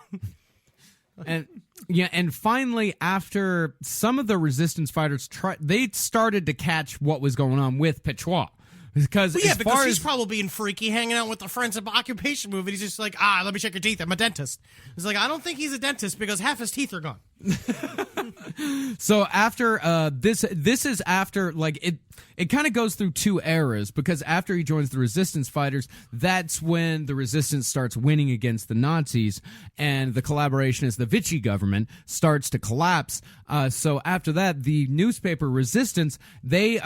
And finally, after some of the resistance fighters they started to catch what was going on with Petoit. Because Well, yeah, as because far he's as probably being freaky, hanging out with the friends of occupation movie. He's just like, let me check your teeth. I'm a dentist. He's like, I don't think he's a dentist because half his teeth are gone. So after this is after, like, it kind of goes through two eras, because after he joins the resistance fighters, that's when the resistance starts winning against the Nazis, and the collaborationist, the Vichy government, starts to collapse. So after that, the newspaper Resistance, they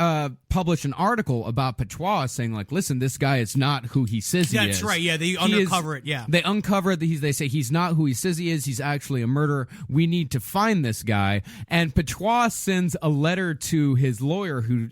publish an article about Petoit saying, like, listen, this guy is not who he says he is. That's right, yeah, they He uncover it, yeah. They uncover it. They say he's not who he says he is. He's actually a murderer. We need to find this guy. And Petoit sends a letter to his lawyer who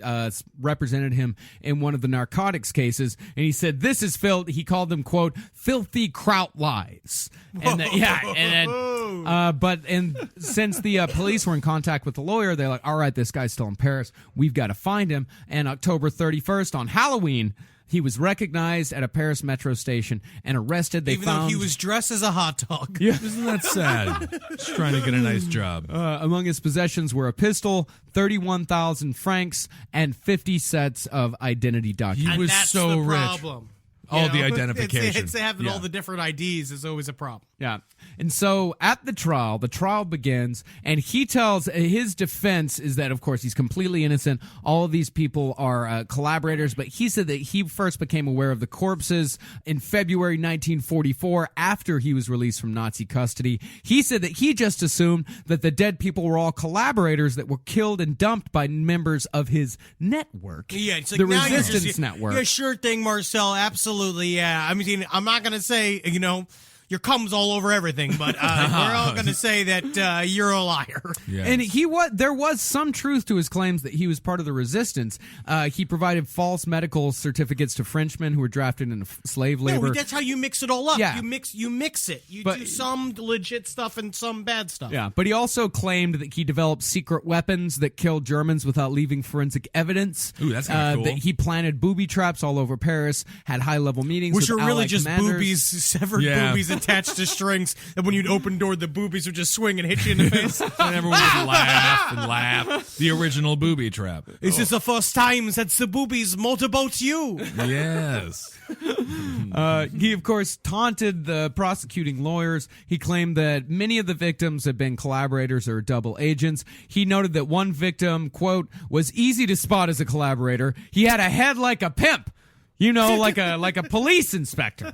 represented him in one of the narcotics cases, and he said, this is he called them, quote, filthy kraut lies. And and since the police were in contact with the lawyer, they're like, all right, this guy's still in Paris. We've got to find him. And October 31st, on Halloween, he was recognized at a Paris metro station and arrested. Even though he was dressed as a hot dog. Yeah. Isn't that sad? Just trying to get a nice job. Among his possessions were a pistol, 31,000 francs, and 50 sets of identity documents. He was that's so the rich. problem. All You the know? identification. It's having Yeah. all the different IDs is always a problem. Yeah. And so at the trial begins, and he tells his defense is that, of course, he's completely innocent. All of these people are collaborators, but he said that he first became aware of the corpses in February 1944 after he was released from Nazi custody. He said that he just assumed that the dead people were all collaborators that were killed and dumped by members of his network. Yeah, it's like the now Resistance Network. Yeah, sure thing, Marcel. Absolutely, yeah. I mean, I'm not going to say, your cum's all over everything, but we're all going to say that you're a liar. Yes. And there was some truth to his claims that he was part of the resistance. He provided false medical certificates to Frenchmen who were drafted into slave labor. No, that's how you mix it all up. Yeah. You mix it. You But- do some legit stuff and some bad stuff. Yeah, but he also claimed that he developed secret weapons that killed Germans without leaving forensic evidence. Ooh, that's kinda cool. That he planted booby traps all over Paris, had high-level meetings Which with are really Allied just commanders. boobies, severed Yeah. boobies attached to strings, and when you'd open door, the boobies would just swing and hit you in the face. And everyone would laugh and laugh. The original booby trap. This is the first time that the boobies motorboats you. Yes. He, of course, taunted the prosecuting lawyers. He claimed that many of the victims had been collaborators or double agents. He noted that one victim, quote, was easy to spot as a collaborator. He had a head like a pimp. Like a police inspector.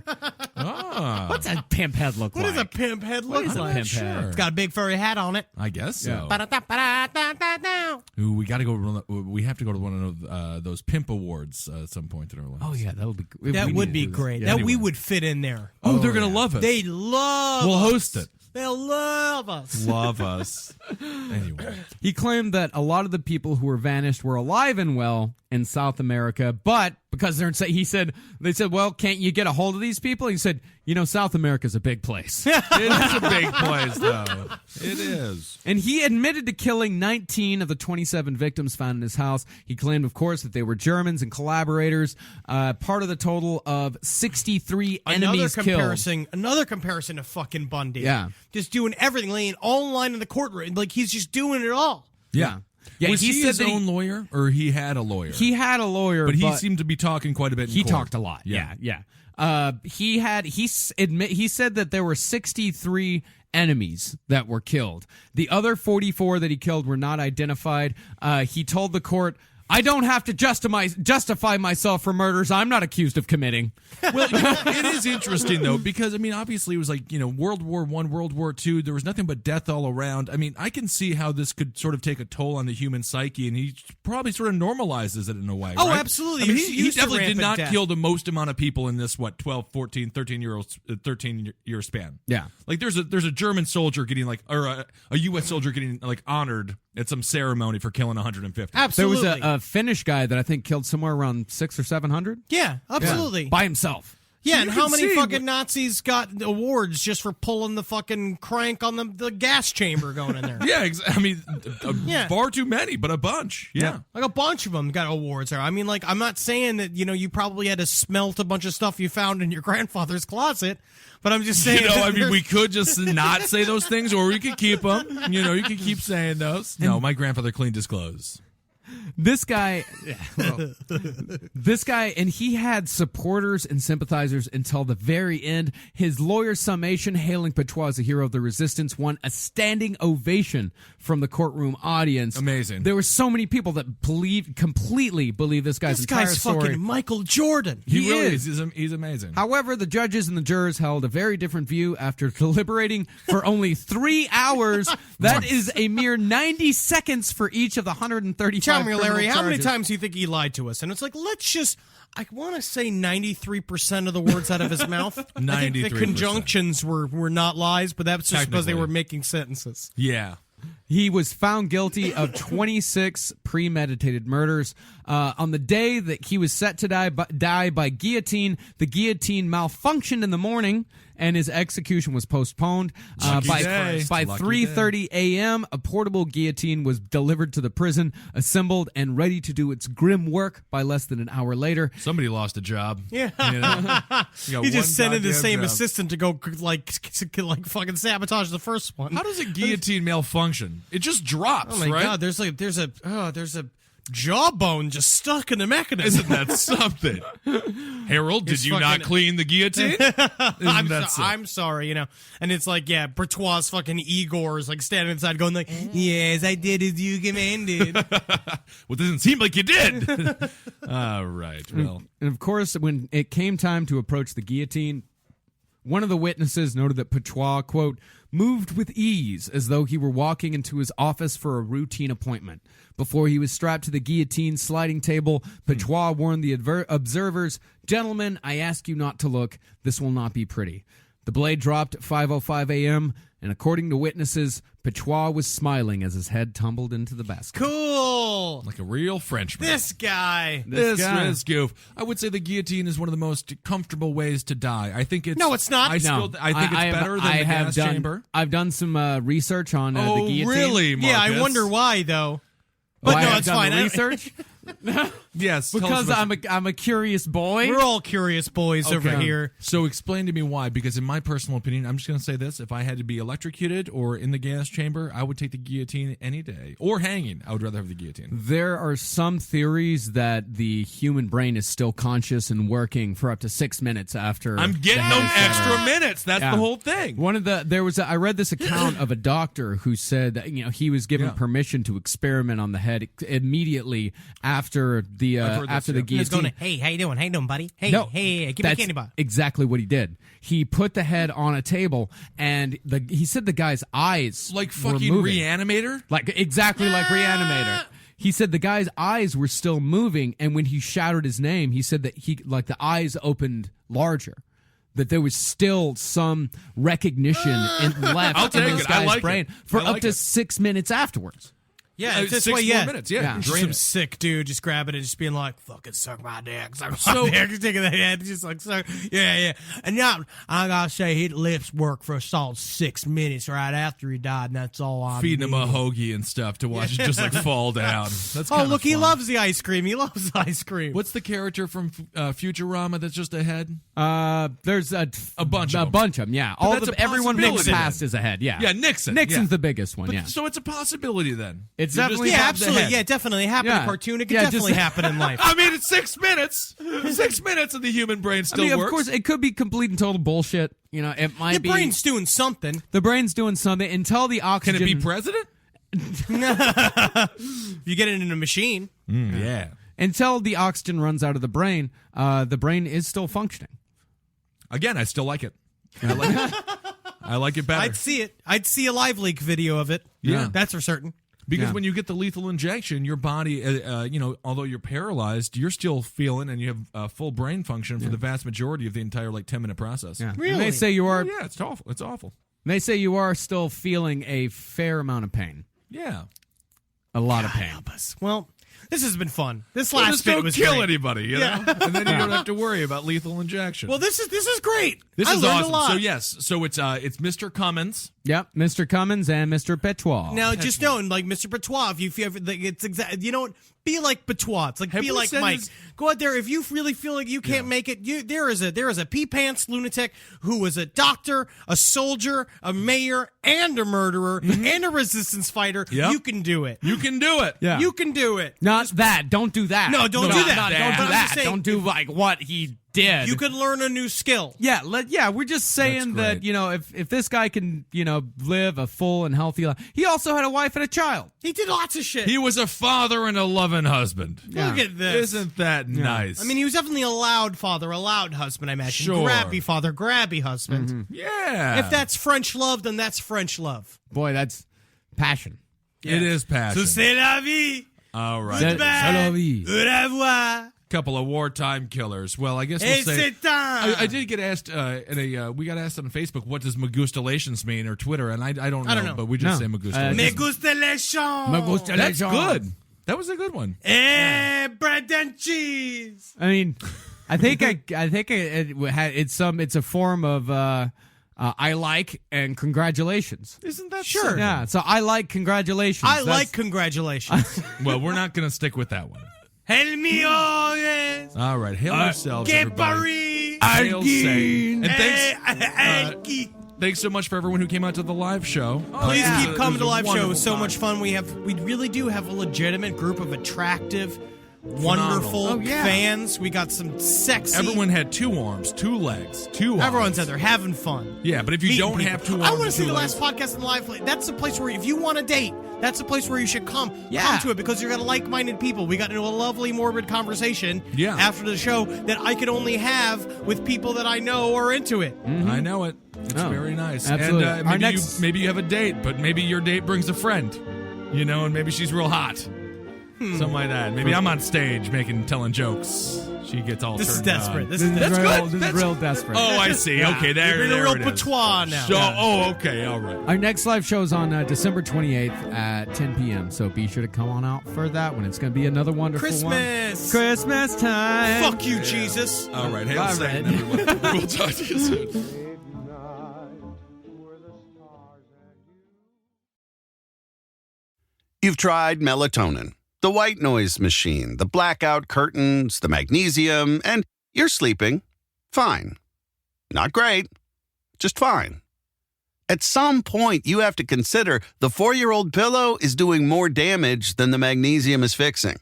What's a pimp head look What like? does a pimp head look is a like? pimp head? It's got a big furry hat on it. I guess so. Ba-da-da-ba-da-da-da-da. Ooh, we got to go. We have to go to one of those pimp awards at some point in our lives. Oh, yeah, that would be That we would need be to do that. great. Yeah, That we anyway. would fit in there. Oh, they're gonna love us. They love We'll us. host it. They'll love us. Love us. Anyway, He claimed that a lot of the people who were vanished were alive and well in South America, but because they said, well, can't you get a hold of these people? He said, South America's a big place. it is a big place, though. It is. And he admitted to killing 19 of the 27 victims found in his house. He claimed, of course, that they were Germans and collaborators, part of the total of 63 enemies killed. Another comparison to fucking Bundy. Yeah. Just doing everything, laying all in line in the courtroom. Like, he's just doing it all. Yeah. Was he said his that own lawyer, or he had a lawyer? He had a lawyer, but he seemed to be talking quite a bit. He in court. talked a lot. Yeah. He said that there were 63 enemies that were killed. The other 44 that he killed were not identified. He told the court, I don't have to justify myself for murders I'm not accused of committing. Well, it is interesting, though, because, obviously it was like, World War I, World War II, there was nothing but death all around. I can see how this could sort of take a toll on the human psyche, and he probably sort of normalizes it in a way, Oh, right? absolutely. He Used to definitely did rampant not death. kill the most amount of people in this, 12, 14, 13-year span. Yeah. Like, there's a German soldier getting, or a U.S. soldier getting, honored at some ceremony for killing 150. Absolutely. There was a Finnish guy that I think killed somewhere around 600 or 700. Yeah, absolutely. By himself. Yeah, You and can how many see fucking Nazis got awards just for pulling the fucking crank on the gas chamber going in there? Yeah, I mean, Yeah. far too many, but a bunch. Yeah. Like a bunch of them got awards there. I mean, like, I'm not saying that, you probably had to smelt a bunch of stuff you found in your grandfather's closet, but I'm just saying. I mean, we could just not say those things, or we could keep them. You could keep saying those. No, my grandfather cleaned his clothes. This guy, and he had supporters and sympathizers until the very end. His lawyer's summation, hailing Petoit as a hero of the resistance, won a standing ovation from the courtroom audience. Amazing. There were so many people that completely believe this guy's entire story. Fucking Michael Jordan. He really is. He's amazing. However, the judges and the jurors held a very different view after deliberating for only 3 hours. That is a mere 90 seconds for each of the 135 Tell me, Larry, criminal how many charges. times do you think he lied to us? And it's like, I want to say 93% of the words out of his mouth. I think the 93%. conjunctions were not lies, but that's just because they Technically. were making sentences. Yeah. He was found guilty of 26 premeditated murders. On the day that he was set to die by guillotine, the guillotine malfunctioned in the morning, and his execution was postponed. Lucky day. By Lucky 3:30 a.m., a portable guillotine was delivered to the prison, assembled, and ready to do its grim work by less than an hour later. Somebody lost a job. Yeah. You know? He just sent in the goddamn same job. assistant to go like fucking sabotage the first one. How does a guillotine malfunction? It just drops, Oh my right? god, there's a jawbone just stuck in the mechanism. Isn't that something? Harold, did It's you not fucking- clean the guillotine? I'm sorry, And it's like, yeah, Bertois fucking Igor is like standing inside going like, yes, I did as you commanded. Well, it doesn't seem like you did. All right. Well, And of course, when it came time to approach the guillotine, one of the witnesses noted that Petoit, quote, moved with ease as though he were walking into his office for a routine appointment. Before he was strapped to the guillotine sliding table, Petoit warned the observers, "Gentlemen, I ask you not to look. This will not be pretty." The blade dropped at 5:05 a.m., and according to witnesses, Petoit was smiling as his head tumbled into the basket. Cool. like a real Frenchman. This guy. This guy. is goof. I would say the guillotine is one of the most comfortable ways to die. I think it's No, it's not. I think it's better than the gas chamber. I've done some research on the Oh, guillotine. really, Marcus? Yeah, I wonder why though. But I no, have it's done fine. the research Yes, tell us because about I'm a curious boy. We're all curious boys over Okay. here. So explain to me why, because in my personal opinion, I'm just going to say this. If I had to be electrocuted or in the gas chamber, I would take the guillotine any day. Or hanging. I would rather have the guillotine. There are some theories that the human brain is still conscious and working for up to 6 minutes after. I'm getting the those head is extra severed. minutes. That's Yeah. the whole thing. I read this account of a doctor who said that he was given permission to experiment on the head immediately after the heard this, after the yeah. He was guillotine. going, hey, how you doing? How you doing, buddy? Hey, No, hey, give me a that's candy bar. exactly what he did. He put the head on a table, and he said the guy's eyes Like were fucking moving. Reanimator? Like exactly like Reanimator. He said the guy's eyes were still moving, and when he shouted his name, he said that the eyes opened larger. That there was still some recognition left I'll in take this it. I guy's like brain it. for I up like to it. 6 minutes afterwards. Yeah, it's this 6 way, more yeah. minutes. Yeah, Yeah. Just drain some it. sick dude just grabbing it, just being like, "Fucking suck my dick, suck my So- dick," just taking the head, just like, suck. Yeah. And now I gotta say, his lips worked for a solid 6 minutes right after he died, and that's all I Feeding him a needed. hogie and stuff to watch it just like fall down. That's Oh, kinda look, he fun. loves the ice cream. He loves ice cream. What's the character from Futurama that's just a head? There's a bunch of them. bunch of them. Yeah, all that's of a everyone possibility past then. is a head. Yeah, Yeah, Nixon. Nixon's Yeah. the biggest one. But, yeah, So it's a possibility then. It's You just definitely- Yeah, have the absolutely. head. Yeah, it definitely happened in Yeah. a cartoon. It could Yeah, definitely just- happen in life. I mean, it's 6 minutes. 6 minutes and the human brain still I mean, works. of course, it could be complete and total bullshit. It might Your be brain's doing something. the brain's doing something until the Can oxygen. it be president? You get it in a machine. Yeah. until the oxygen runs out of the brain is still functioning. Again, I still like it. I like it. I like it better. I'd see it. I'd see a live leak video of it. Yeah. That's for certain. Because Yeah. when you get the lethal injection, your body, although you're paralyzed, you're still feeling and you have full brain function for the vast majority of the entire 10-minute process. Yeah. Really? And they say you are. Oh, yeah, it's awful. It's awful. They say you are still feeling a fair amount of pain. Yeah. A lot of pain. Well, This has been fun. This Well, last just bit don't was kill great. anybody, you know? And then you don't have to worry about lethal injection. Well, this is great. This I is learned awesome. a lot. So yes, so it's Mr. Cummins. Yep, Mr. Cummins and Mr. Petoit. Now, just knowing, like Mr. Petoit, if you feel like it's exact, you know what? Be like Petoit. It's like Have be we like said Mike. this- Go out there if you really feel like you can't make it. There is a pee pants lunatic who was a doctor, a soldier, a mayor, and a murderer, and a resistance fighter. Yep. You can do it. You can do it. Yeah. You can do it. Not that. Don't do that. No, don't do that. Don't do I'm that. just saying, Don't do like what he did. You could learn a new skill. Yeah, we're just saying That's that, great. if this guy can, live a full and healthy life. He also had a wife and a child. He did lots of shit. He was a father and a loving husband. Look at this. Isn't that nice? I mean, he was definitely a loud father, a loud husband, I imagine. Sure. Grabby father, grabby husband. yeah. If that's French love, then that's French love. Boy, that's passion. It is passion. So c'est la vie. All right. C'est Goodbye. la vie. Au revoir. Couple of wartime killers. Well, I guess we'll Et say. c'est temps. I did get asked we got asked on Facebook, what does Magustalations mean, or Twitter, and I don't know, but we just say No. Magustalations. Me gusta les champs. Me gusta That's les good. That was a good one. Bread and cheese. I mean, I think it's a form of I like and congratulations. Isn't that Sure. Yeah, so I like congratulations. I That's- like congratulations. Well, we're not going to stick with that one. El mío es All right. Hail yourselves, que everybody. Paris. Hail safe. And El qui- thanks so much for everyone who came out to the live show. Please It was keep a- coming it to was a live shows. wonderful So time. much fun. We really do have a legitimate group of attractive, wonderful Oh, yeah. fans. We got some sexy. Everyone had 2 arms, 2 legs, 2 arms. Everyone's out there having fun. Yeah, but if you Meeting don't people. have 2 arms, I want to see 2 the legs, last podcast in the live. That's the place where if you want a date, that's the place where you should come. Yeah. Come to it because you're gonna like-minded people. We got into a lovely, morbid conversation. Yeah. After the show that I could only have with people that I know are into it. I know it. It's Oh, very nice. absolutely. And Our maybe next- maybe you have a date, but maybe your date brings a friend. And maybe she's real hot. Something like that. Maybe I'm on stage telling jokes. She gets all This is turned desperate. on. This is That's real, good. This That's- is real desperate. Oh, I see. Okay, there, You're being there a real it is. patois now. So, okay, all right. Our next live show is on December 28th at 10 p.m. So be sure to come on out for that one. It's going to be another wonderful Christmas. one. Christmas time. Fuck you, Jesus. All right, hail Bye, Satan, Red. everyone. We'll talk to you soon. You've tried melatonin, the white noise machine, the blackout curtains, the magnesium, and you're sleeping fine. Not great, just fine. At some point, you have to consider the 4-year-old pillow is doing more damage than the magnesium is fixing.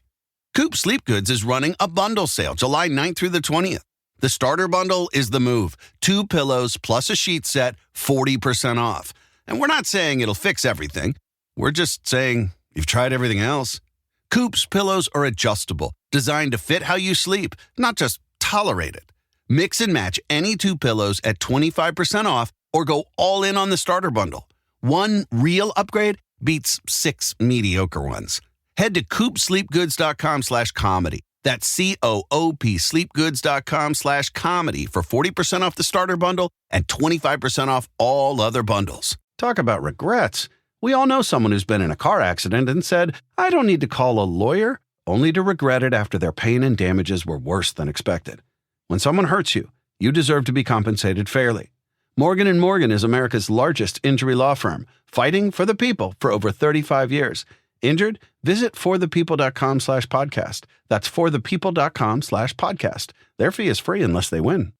Coop Sleep Goods is running a bundle sale July 9th through the 20th. The starter bundle is the move. 2 pillows plus a sheet set, 40% off. And we're not saying it'll fix everything. We're just saying you've tried everything else. Coop's pillows are adjustable, designed to fit how you sleep, not just tolerate it. Mix and match any 2 pillows at 25% off or go all in on the starter bundle. One real upgrade beats 6 mediocre ones. Head to coopsleepgoods.com/comedy. That's COOP sleepgoods.com/comedy for 40% off the starter bundle and 25% off all other bundles. Talk about regrets. We all know someone who's been in a car accident and said, I don't need to call a lawyer, only to regret it after their pain and damages were worse than expected. When someone hurts you, you deserve to be compensated fairly. Morgan & Morgan is America's largest injury law firm, fighting for the people for over 35 years. Injured? Visit forthepeople.com/podcast. That's forthepeople.com/podcast. Their fee is free unless they win.